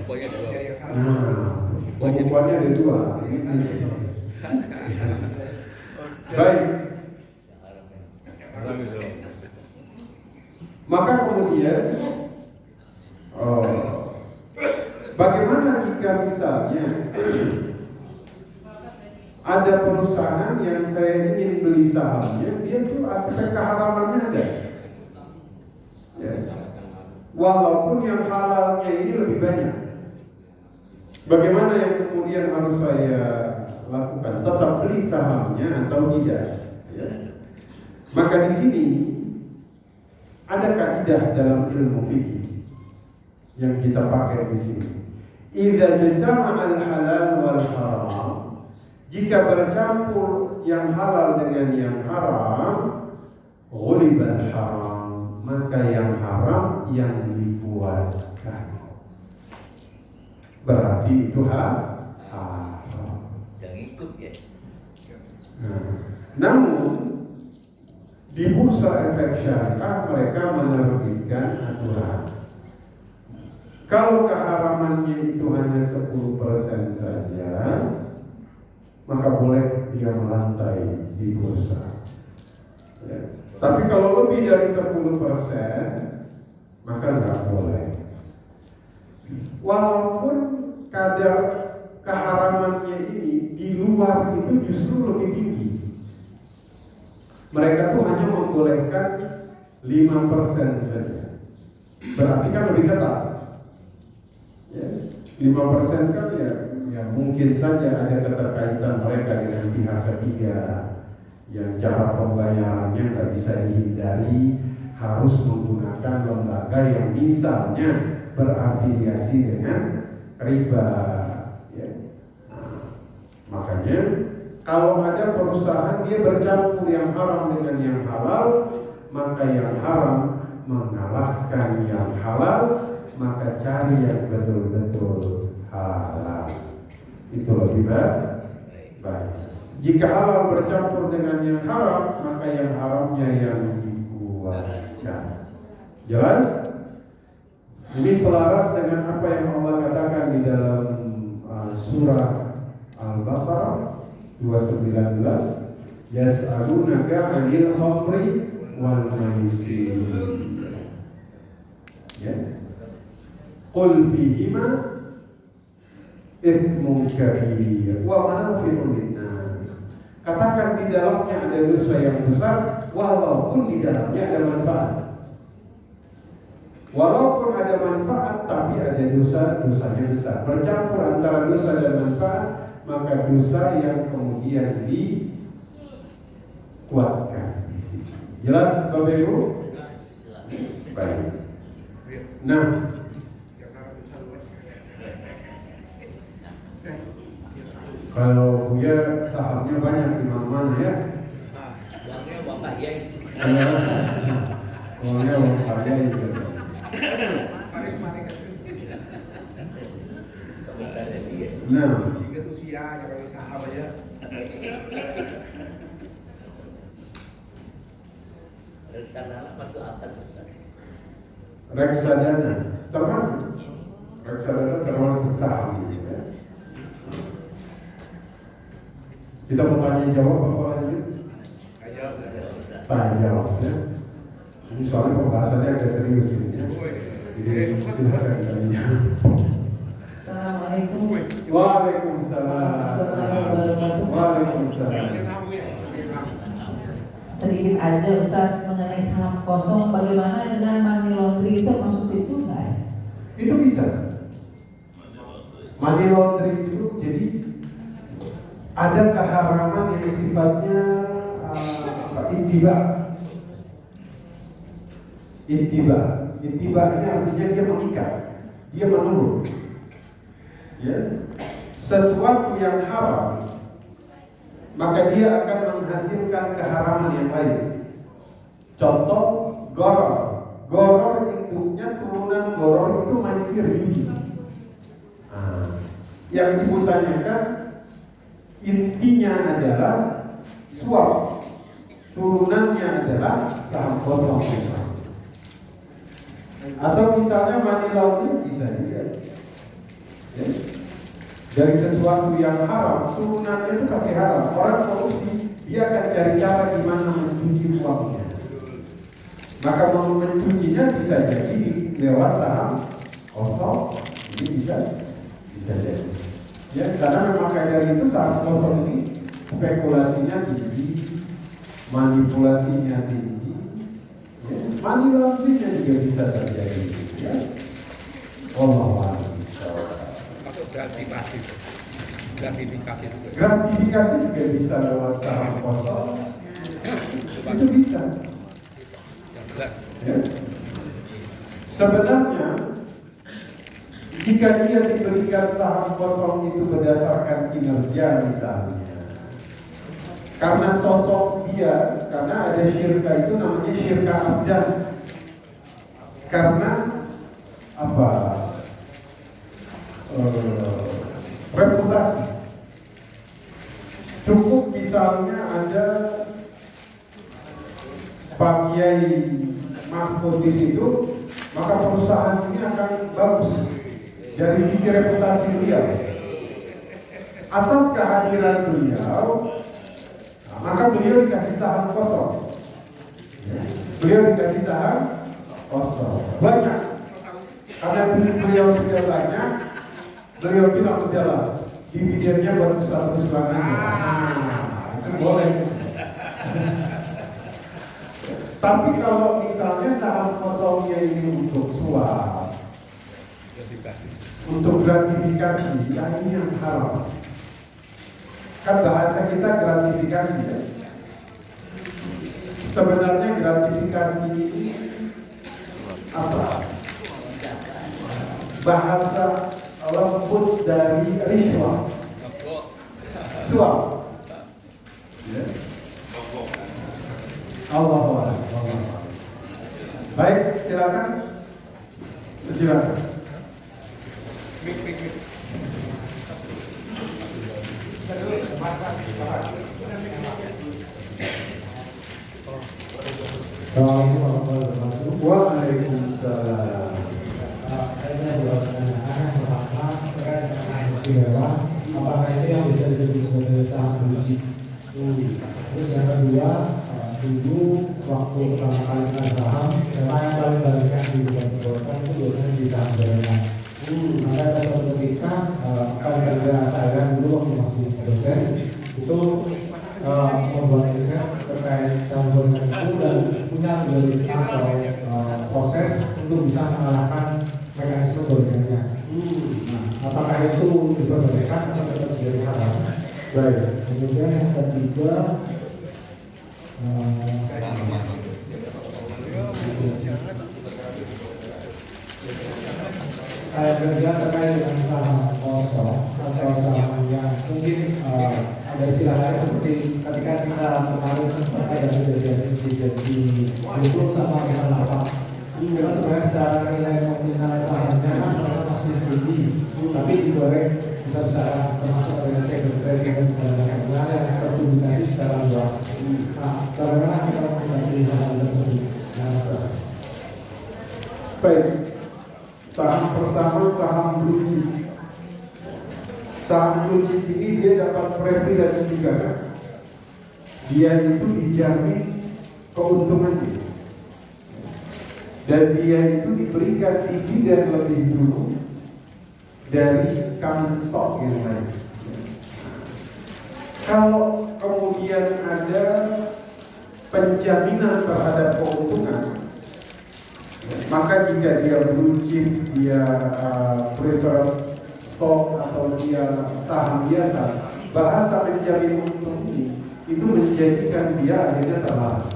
Pokoknya dua. Pokoknya ada dua. Baik. Maka kemudian, bagaimana jika misalnya ada perusahaan yang saya ingin beli sahamnya, dia tuh aspek keharamannya ada. Ya. Walaupun yang halalnya ini lebih banyak. Bagaimana yang kemudian harus saya lakukan? Tetap beli sahamnya atau tidak? Ya. Maka di sini ada kaidah dalam ilmu fikih yang kita pakai di sini. Idza jama'a al-halal wal haram, jika bercampur yang halal dengan yang haram, ghulibal haram, maka yang haram yang dikuatkan. Berarti itu haram. Yang ikut ya. Namun di bursa efek syariah mereka menerbitkan aturan. Kalau keharamannya itu hanya 10% saja, maka boleh dia melantai di bursa. Ya. Tapi kalau lebih dari 10%, maka nggak boleh. Walaupun kadar keharamannya ini di luar itu justru lebih tinggi. Mereka tuh hanya membolehkan 5% saja. Berarti kan lebih ketat. Ya, 5% kan ya mungkin saja ada keterkaitan mereka dengan pihak ketiga yang cara pembayarannya nggak bisa dihindari, harus menggunakan lembaga yang misalnya berafiliasi dengan riba. Ya. Nah, makanya kalau ada perusahaan dia bercampur yang haram dengan yang halal, maka yang haram mengalahkan yang halal, maka cari yang betul-betul halal. Itu lebih baik. Jika halal bercampur dengan yang haram, maka yang haramnya yang dikuatkan. Jelas? Ini selaras dengan apa yang Allah katakan di dalam surah Al-Baqarah 219, yas'alunaka 'anil khamri wal maisir. Ya. Qul fihima ithmun kabir wa manafi'un linnas. Katakan di dalamnya ada dosa yang besar, walaupun di dalamnya ada manfaat. Walaupun ada manfaat, tapi ada dosanya besar. Bercampur antara dosa dan manfaat, maka dosa yang kemudian dikuatkan di sini. Jelas Bapak Ibu? Baik. Nah, kalau Buya sahamnya banyak di mana-mana ya. Uangnya Bapak Yai. Uangnya Bapak Yai juga. Nah, Jika usia jangan saham aja. Reksadana masuk apa Ustaz? reksadana termasuk saham gitu ya. Kita mau tanya jawab apa lanjut? panjang ya. Ini soalnya pembahasannya agak serius ini ya. Jadi silakan tanya. Assalamualaikum. Waalaikumsalam. Waalaikumsalam. Sedikit aja Ustaz mengenai saham kosong, bagaimana dengan money laundry itu masuk situ nggak ya? Itu bisa. Money laundering itu jadi ada keharaman yang sifatnya intiba. Intiba ini artinya dia mengikat, dia menurut. Ya, sesuatu yang haram maka dia akan menghasilkan keharaman yang lain. Contoh goror. Goror induknya turunan goror itu maisir judi. Yang ditanyakan intinya adalah suap, turunannya adalah saham kosong. Atau misalnya money laundering bisa juga. Ya. Dari sesuatu yang haram, turunannya itu pasti haram. Orang korupsi, dia akan cari cara gimana mencuci uangnya. Maka mau mencucinya bisa jadi lewat saham kosong, ini bisa jadi. Ya, karena memakai dari itu saham kosong ini spekulasinya tinggi, manipulasinya tinggi, ya, money laundering-nya juga bisa terjadi. Ya. Allah. Gratifikasi juga. Gratifikasi juga bisa lewat saham kosong. Itu bisa. Ya. Sebenarnya jika dia diberikan saham kosong itu berdasarkan kinerja misalnya, karena sosok dia, karena ada syirka itu namanya syirka abdan. Karena apa? Reputasi. Cukup misalnya ada Pak Kiai Mahfud di situ, maka perusahaan ini akan bagus dari sisi reputasi beliau. Atas kehadiran beliau, maka beliau dikasih saham kosong. Beliau dikasih saham kosong banyak. Karena beliau sudah banyak, beliau bilang udahlah, dividennya baru 100 aja. Itu boleh. Tapi kalau misalnya saham kosongnya ini untuk suap, untuk gratifikasi, ya ini yang haram. Kan bahasa kita gratifikasi ya. Sebenarnya gratifikasi ini apa? Bahasa lembut dari riswah, suap. Ya. Allah. Baik, silakan. Silakan. Assalamualaikum warahmatullahi wabarakatuh. Waalaikumsalam. Saya buat pertanyaan pertama terkait dengan istimewa, apakah itu yang bisa disebut sebagai saham kunci? Terus yang kedua, dulu waktu pertama kali main saham, memang yang paling banyak dibuat itu biasanya di saham gorengan. Maka ada suatu ketika rekan kerja saya dulu waktu masih dosen itu membuat riset terkait saham gorengan itu dan punya algoritma atau proses untuk bisa mengalahkan mekanisme gorengannya. Nah, apakah itu diperbolehkan atau tetap menjadi haram? Baik. Kemudian yang ketiga, saya kerja terkait dengan saham kosong atau saham yang mungkin ada istilah lain seperti ketika kita kemarin sempat ada kejadian insiden di Bengkulu sama dengan apa? Kita sebenarnya secara nilai nominal sahamnya kan masih tinggi, tapi digoreng bisa-bisa termasuk dengan second trading dan segala macamnya yang terpublikasi secara luas. Nah, bagaimana kita menghadapi hal tersebut? Baik. Saham pertama saham blue chip. Saham blue chip ini dia dapat privilege juga kan? Dia itu dijamin keuntungannya. Dan dia itu diberikan dividen lebih dulu dari common stock yang lain. Kalau kemudian ada penjaminan terhadap keuntungan, maka jika dia blue chip, dia preferred stock atau dia saham biasa, bahasa menjamin untung ini itu menjadikan dia akhirnya terlarang.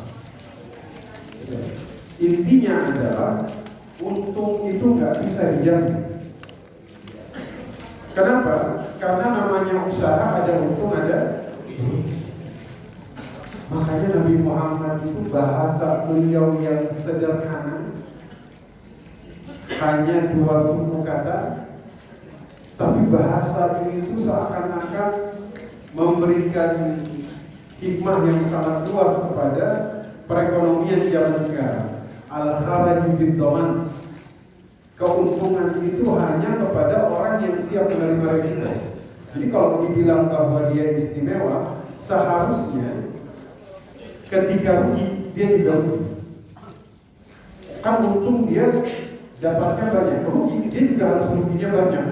Intinya adalah untung itu nggak bisa dijamin. Kenapa? Karena namanya usaha, ada untung, ada. Makanya Nabi Muhammad itu bahasa beliau yang sederhana, hanya 2 suku kata, tapi bahasa ini itu seakan-akan memberikan hikmah yang sangat luas kepada perekonomian zaman sekarang. Al-kharaju bid-dhaman, keuntungan itu hanya kepada orang yang siap menerima risiko. Jadi kalau dibilang bahwa dia istimewa, seharusnya ketika rugi dia juga rugi. Kan untung dia dapatnya banyak, rugi dia juga harus ruginya banyak.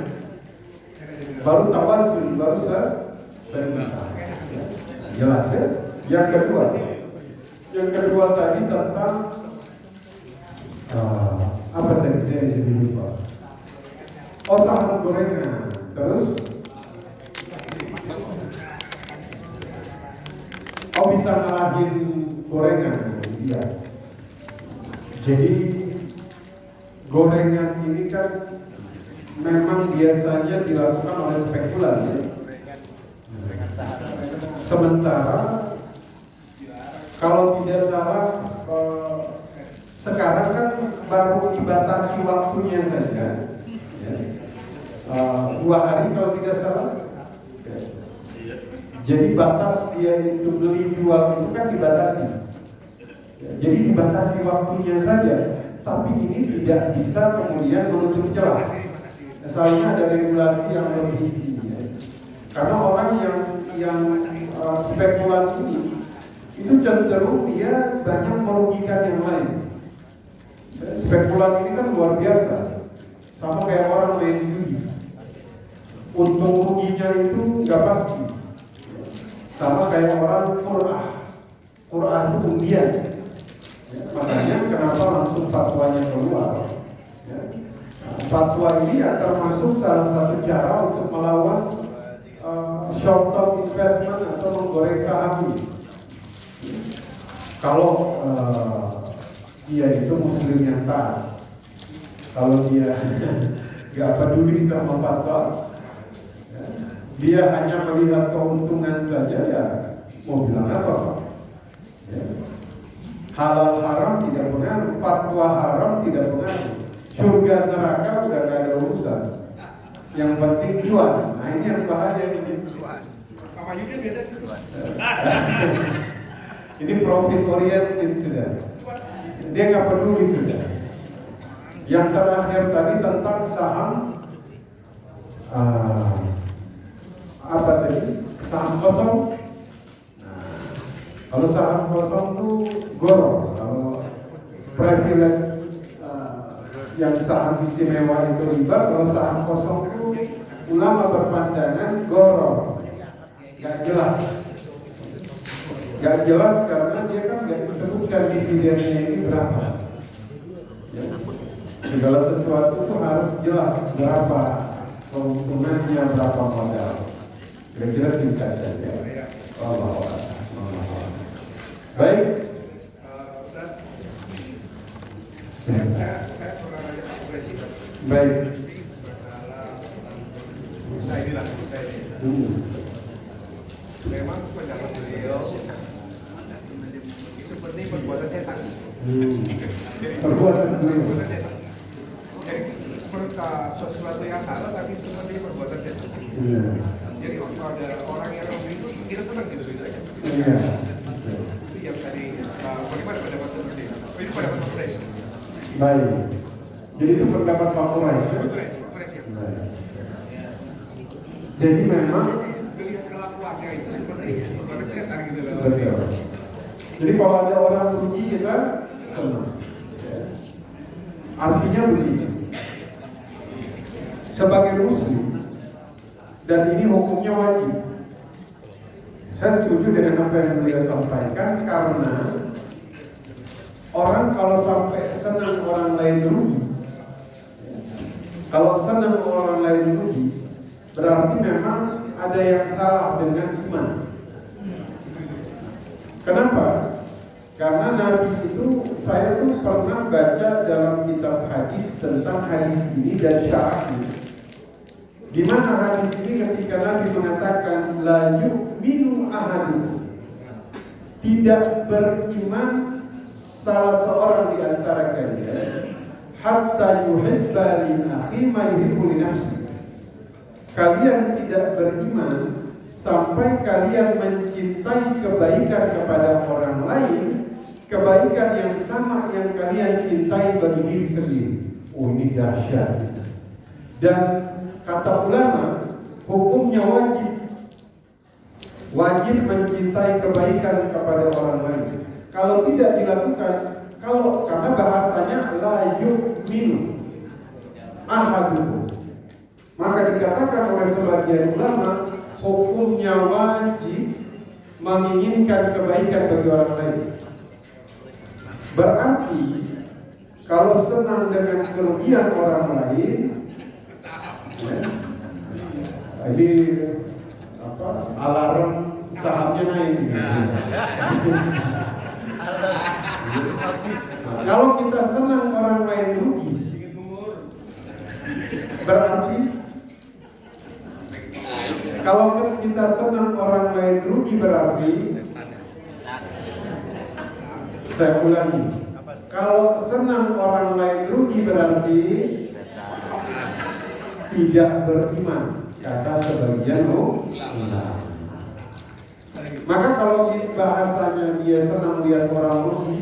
Baru tawasul, baru sebentar. Jelas ya? Yang kedua tadi tentang apa tadi saya jadi lupa. Oh, saham gorengan. Terus bisa ngalahin gorengan. Iya. Jadi gorengan ini kan memang biasanya dilakukan oleh spekulan ya. Sementara kalau tidak salah sekarang kan baru dibatasi waktunya saja ya. 2 hari kalau tidak salah. Jadi batas dia itu beli jual itu kan dibatasi. Jadi dibatasi waktunya saja, tapi ini tidak bisa kemudian menutup celah. Soalnya ada regulasi yang lebih tinggi. Karena orang yang spekulan ini itu cenderung dia banyak merugikan yang lain. Spekulan ini kan luar biasa, sama kayak orang main judi. Untung ruginya itu nggak pasti. Sama kayak orang Qur'an itu undian. Makanya kenapa langsung fatwanya keluar. Fatwa ini termasuk salah satu cara untuk melawan short term investment atau menggoreng saham ini. Kalau dia itu muslim yang taat, kalau dia nggak peduli sama fatwa, dia hanya melihat keuntungan saja, ya mau bilang apa? Ya. Halal haram tidak pengaruh, fatwa haram tidak pengaruh, surga neraka udah gak ada urusan. Yang penting cuan. Nah ini yang bahaya ini. Sama Yudin biasa cuan. Ini profit oriented sudah. Dia nggak peduli sudah. Yang terakhir tadi tentang saham. Apa tadi? Saham kosong. Nah, kalau saham kosong itu goro. Kalau privilege yang saham istimewa itu riba. Kalau saham kosong itu ulama berpandangan goro. Gak jelas. Gak jelas karena dia kan gak disebutkan dividennya ini berapa. Ya. Segala sesuatu itu harus jelas berapa keuntungannya, berapa modal. Kira-kira singkat saja. Allah. Baik. Saya pernah nanya Pak Presiden. Baik. Saya bilang, memang pendapat beliau seperti perbuatan setan. Perbuatan beliau. Jadi sesuatu yang salah tapi seperti perbuatan setan. Jadi kalau ada orang yang begitu kita tenang gitu aja. Iya. Itu yang tadi bagaimana pendapat seperti itu? Itu pendapat Pak Presiden. Baik. Jadi itu pendapat Pak Quraisy. Baik. Jadi memang melihat kelakuannya itu seperti perbuatan setan gitu loh. betul. Jadi kalau ada orang rugi kita senang. Ya. Artinya begini, sebagai muslim, dan ini hukumnya wajib. Saya setuju dengan apa yang beliau sampaikan, karena orang kalau sampai senang orang lain rugi, kalau senang orang lain rugi, berarti memang ada yang salah dengan iman. Kenapa? Karena Nabi itu, saya tuh pernah baca dalam kitab hadis tentang hadis ini dan syarahnya. Di mana hadis ini ketika Nabi mengatakan la yu'minu ahadukum, tidak beriman salah seorang di antara kalian hatta yuhibba li akhi ma yuhibbu li nafsi. Kalian tidak beriman sampai kalian mencintai kebaikan kepada orang lain, kebaikan yang sama yang kalian cintai bagi diri sendiri. Oh, ini dahsyat. Dan kata ulama, hukumnya wajib mencintai kebaikan kepada orang lain. Kalau tidak dilakukan, karena bahasanya la yu'minu ahadukum, maka dikatakan oleh sebagian ulama, hukumnya wajib menginginkan kebaikan bagi orang lain. Berarti kalau senang dengan kerugian orang lain, ini alarm sahamnya naik. Kalau kita senang orang lain rugi, berarti kalau kita senang orang lain rugi berarti, saya ulangi, kalau senang orang lain rugi berarti tidak beriman, kata sebagian ulama. Maka kalau bahasanya dia senang lihat orang rugi,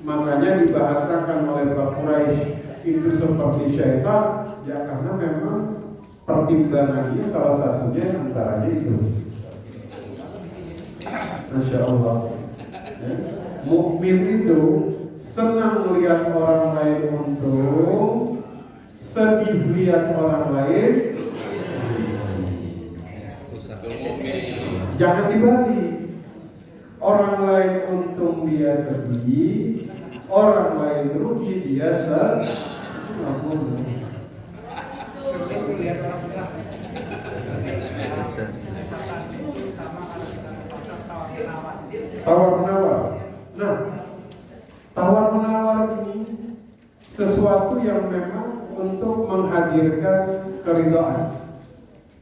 makanya dibahasakan oleh Pak Quraisy itu seperti syaitan, ya karena memang pertimbangannya salah satunya antaranya itu. Masya Allah. Ya. Mukmin itu senang melihat orang lain untung, sedih lihat orang lain. Jangan dibalik. Orang lain untung dia sedih, orang lain rugi dia senang. Tawar-menawar. Nah, tawar-menawar ini sesuatu yang memang untuk menghadirkan keridhaan.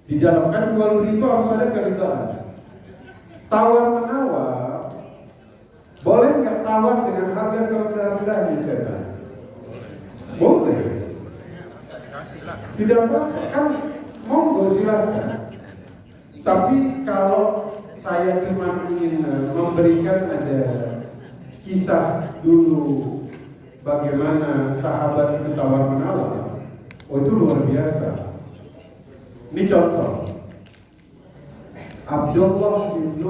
Di dalam kan jual beli itu harus ada keridhaan. Tawar-menawar, boleh nggak tawar dengan harga serendah-rendahnya saya tanya? Boleh. Tidak apa-apa, kan monggo silakan. Tapi kalau saya cuma ingin memberikan ada kisah dulu bagaimana sahabat itu tawar-menawar, oh itu luar biasa. Ini contoh. Abdullah bin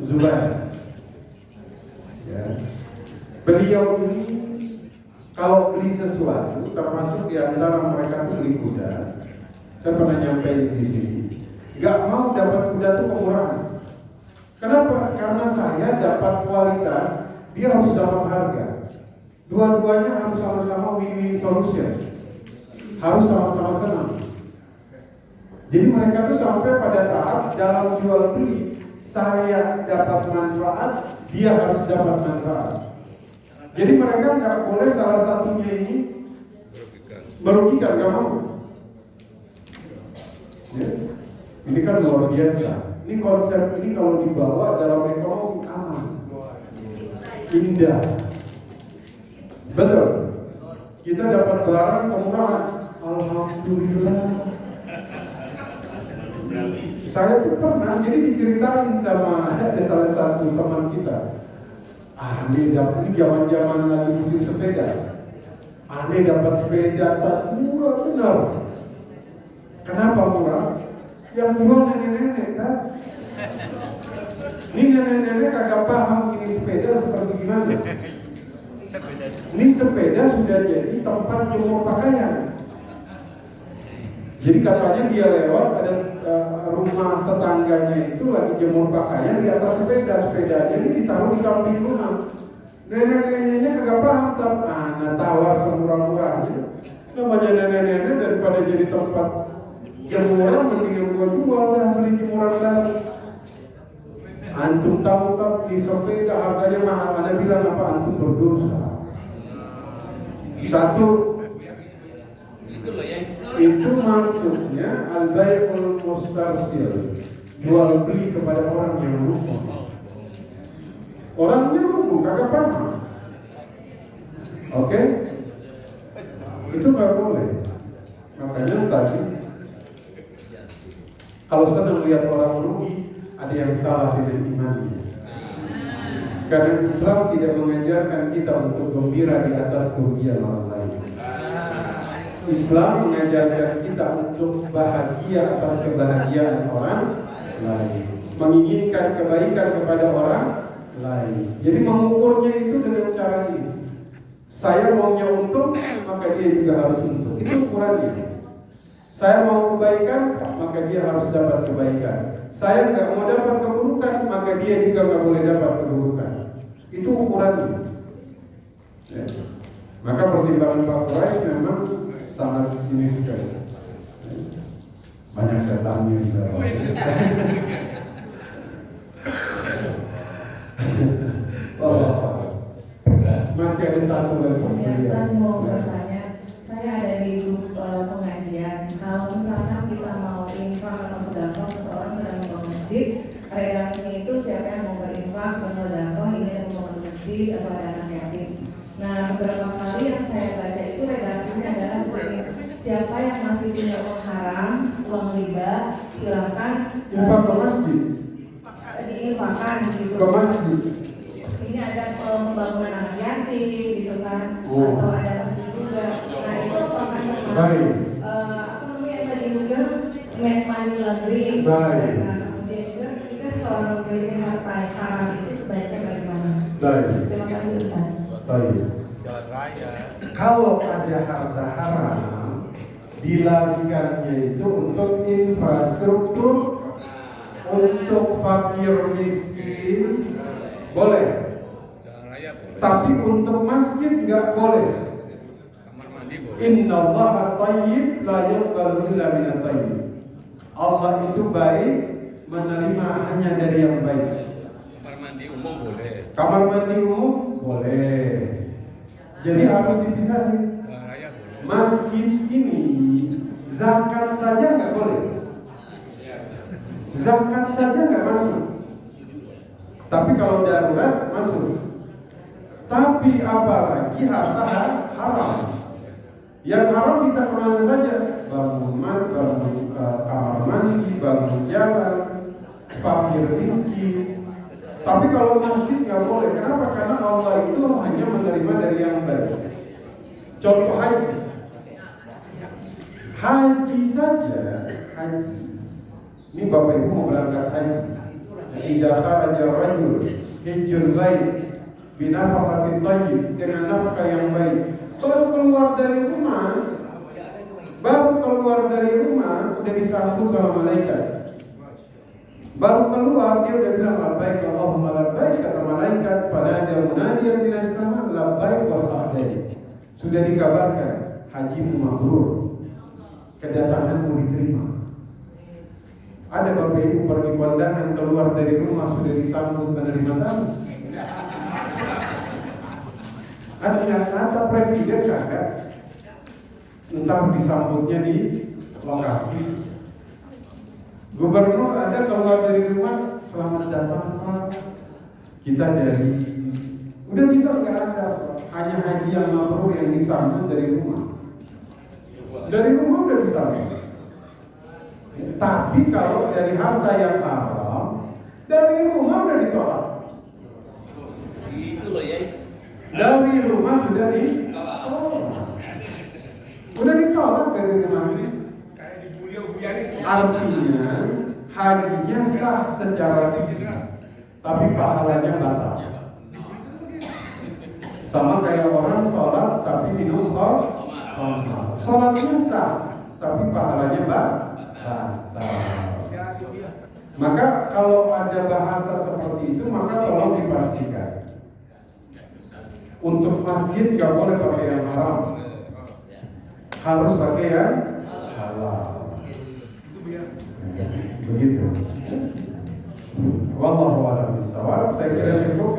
Zubair, ya. Beliau ini kalau beli sesuatu, termasuk di antara mereka itu beli kuda. Saya pernah nyampe di sini, nggak mau dapat kuda itu kemurahan. Kenapa? Karena saya dapat kualitas, dia harus dapat harga. Dua-duanya harus sama-sama win-win solution, harus sama-sama senang. Jadi mereka tuh sampai pada tahap dalam jual beli, saya dapat manfaat, dia harus dapat manfaat. Jadi mereka nggak boleh salah satunya ini merugikan, nggak mau. Ya. Ini kan luar biasa. Ini konsep ini kalau dibawa dalam ekonomi aman, indah, betul. Kita dapat barang kemurahan, alhamdulillah. Saya tuh pernah, jadi diceritain sama ada salah satu teman kita. Aneh dapat, ini zaman-zaman lagi musim sepeda. Aneh dapat sepeda tak murah benar. Kenapa murah? Yang jual nenek-nenek kan? Ini nenek-nenek kagak paham ini sepeda seperti gimana. Ini sepeda sudah jadi tempat jemur pakaian. Jadi katanya dia lewat ada rumah tetangganya itu lagi jemur pakaian di atas sepedanya ini ditaruh di samping rumah. Nenek-neneknya kagak paham, tawar semurah-murahnya. Namanya nenek-nenek daripada jadi tempat jemuran mendingan gua jual dah beli jemuran baru. Antum tahu di sepeda harganya mahal, Anda bilang apa antum berdosa? Satu, itu maksudnya al-bai'ul mustarsil, jual beli kepada orang yang lupa. Orangnya lupa, kagak paham. Oke? Itu nggak boleh. Makanya tadi, kalau senang lihat orang rugi, ada yang salah dengan imannya. Karena Islam tidak mengajarkan kita untuk gembira di atas kerugian orang lain. Islam mengajarkan kita untuk bahagia atas kebahagiaan orang lain, menginginkan kebaikan kepada orang lain. Jadi mengukurnya itu dengan cara ini. Saya maunya untung, maka dia juga harus untung. Itu ukurannya. Saya mau kebaikan, maka dia harus dapat kebaikan. Saya nggak mau dapat keburukan, maka dia juga nggak boleh dapat keburukan. Itu ukurannya. Ya. Maka pertimbangan Pak Quraisy memang sangat ini sekali. Banyak setannya juga. Masih ada satu lagi. Ya, saya mau bertanya. Saya ada di grup pengajian. Kalau misalkan kita mau infak atau sedekah, seseorang sedang membangun masjid, redaksinya itu siapa yang mau berinfak atau sedekah, ini yang membangun masjid atau ada anak yatim. Nah, beberapa kali yang saya baca itu redaksinya adalah siapa yang masih punya uang haram, uang riba, silakan infak ke masjid. Diinfakkan gitu. Ke masjid. Ini ada pembangunan anak yatim gitu kan, atau ada masjid juga. Nah itu apakah termasuk apa namanya yang tadi juga money laundering? Baik. Nah kemudian juga ketika seorang memiliki harta haram itu sebaiknya bagaimana? Baik. Terima kasih Ustaz. Baik. Jalan raya. Kalau ada harta haram, dilarikannya itu untuk infrastruktur, untuk fakir miskin, boleh. Tapi untuk masjid nggak boleh. Kamar mandi boleh. Innallaha thayyib la yaqbalu illa minat thayyib. Allah itu baik, menerima hanya dari yang baik. Kamar mandi umum boleh. Kamar mandi umum boleh. Jadi harus dipisahin. Jalan raya boleh. Masjid ini zakat saja nggak boleh. Zakat saja nggak masuk. Tapi kalau darurat masuk. Tapi apalagi harta haram. Yang haram bisa kemana saja, bangun kamar mandi, bangun jalan, fakir miskin. Tapi kalau masjid nggak boleh. Kenapa? Karena Allah itu hanya menerima dari yang baik. Contoh haji. Haji saja, haji. Ini Bapak Ibu mau berangkat haji. Idza kharaja rajul hajjul bait binafaqatin thayyib, dengan nafkah yang baik. Baru keluar dari rumah udah disambut sama malaikat. Baru keluar dia udah bilang labbaik Allahumma labbaik, kata malaikat fanada munadiyan minas sama labbaik wa sa'daik. Sudah dikabarkan hajimu mabrur, kedatanganmu diterima. Ada Bapak Ibu pergi kondangan, keluar dari rumah sudah disambut menerima tamu. Ada presiden kagak, entah disambutnya di lokasi. Gubernur ada keluar dari rumah, selamat datang Pak. Kita dari, udah bisa nggak ada, hanya haji yang mabrur yang disambut dari rumah. Dari rumah udah disambut. Tapi kalau dari harta yang haram, dari rumah udah ditolak. Itu loh ya. Dari rumah sudah ditolak. Udah ditolak dari rumah. Saya dibully Buyani. Artinya hajinya sah secara fikih. tapi pahalanya batal. Sama kayak orang sholat tapi minum khamar. Sholatnya sah, tapi pahalanya batal. Maka kalau ada bahasa seperti itu, maka tolong dipastikan. Untuk masjid nggak boleh pakai yang haram, harus pakai yang halal. Begitu. Wallahu a'lam bishawab. Saya kira cukup.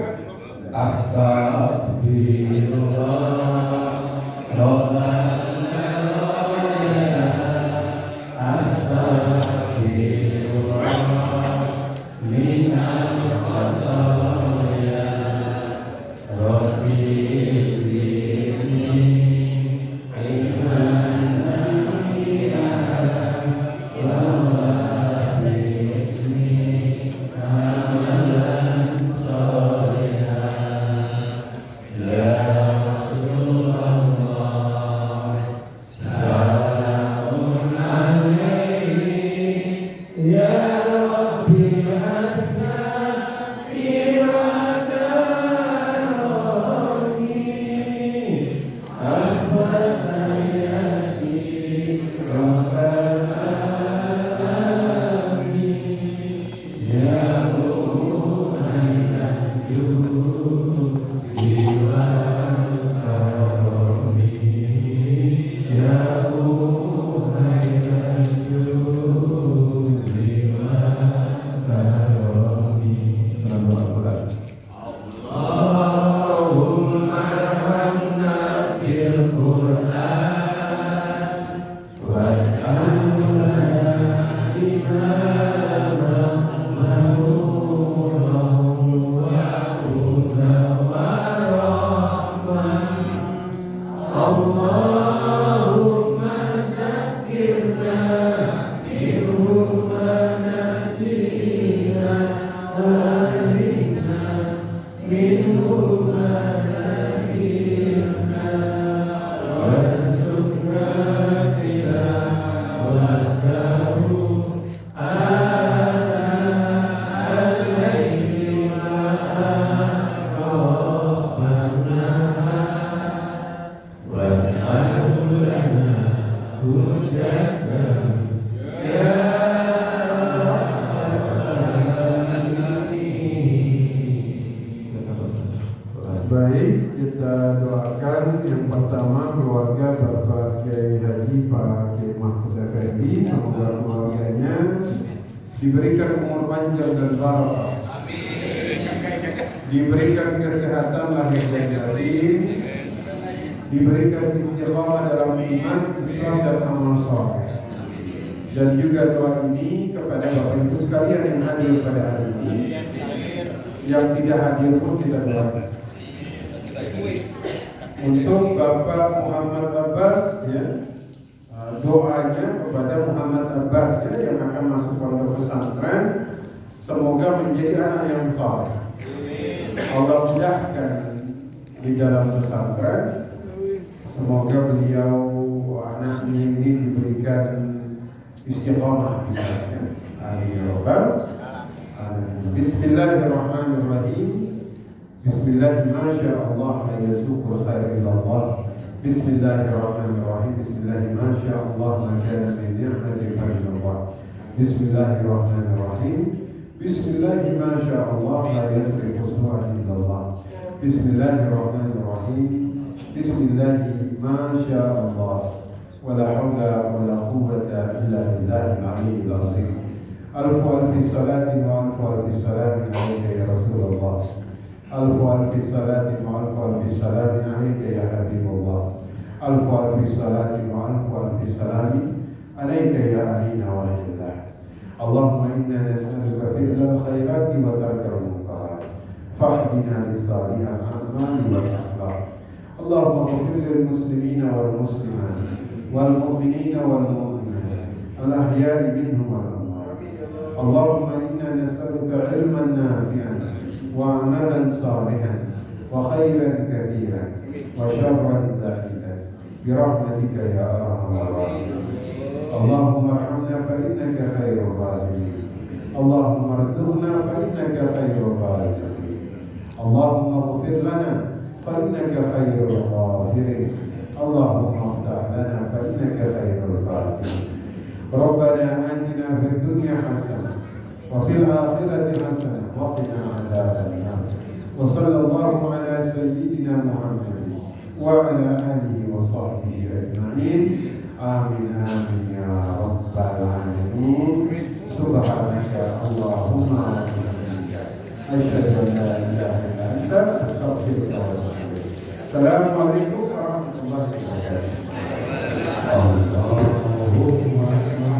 Baik, kita doakan yang pertama keluarga Bapak Kiai Haji Pak Kiai Mahfud Effendi, semoga keluarganya diberikan umur panjang dan barakah, diberikan kesehatan lahir dan batin, diberikan istiqamah dalam iman, Islam dan amal saleh. Dan juga doa ini kepada Bapak Ibu sekalian yang hadir pada hari ini, yang tidak hadir pun kita doakan. Untuk Bapak Muhammad Abbas, ya, doanya kepada Muhammad Abbas, ya, yang akan masuk pondok pesantren, semoga menjadi anak yang saleh. Allah mudahkan di dalam pesantren, semoga beliau anaknya ini diberikan istiqamah di sana. Amin ya rabbal alamin. Bismillahirrahmanirrahim. Bismillah, masya Allah, la yasuqul khair ila Allah. Bismillahirrahmanirrahim. Bismillah, masya Allah, ma kana min ni'matin fa min Allah. Bismillahirrahmanirrahim. Bismillah, masya Allah, la yasrifu su'an illa Allah. Bismillahirrahmanirrahim. Bismillah, masya Allah, wa la hawla wa la quwwata illa billahil aliyyil azim. Alfu salati wa alfu salami alayka ya Rasulullah. ألف صلاة وألف سلام عليك يا حبيب الله. ألف صلاة وألف سلام عليك يا أمين وحي الله. اللهم إنا نسألك فعل الخيرات وترك المنكرات، فاهدنا لصالح الأعمال والأخلاق. اللهم اغفر للمسلمين والمسلمات والمؤمنين والمؤمنات الأحياء منهم والأموات. اللهم إنا نسألك علما نافعا وعملا صالحا وخيرا كثيرا وشرا بعيدا برحمتك يا ارحم الراحمين. اللهم ارحمنا فانك خير الراحمين. اللهم ارزقنا فإنك خير الرازقين اللهم اغفر لنا فإنك خير الغافرين اللهم افتح لنا فإنك خير الفاتحين ربنا آتنا في الدنيا حسنة وفي الآخرة حسنة وقنا عذاب النار وصلى الله على سيدنا محمد وعلى آله وصحبه أجمعين آمين آمين يا رب العالمين سبحانك اللهم وبحمدك أشهد أن لا إله إلا أنت أستغفرك وأتوب إليك السلام عليكم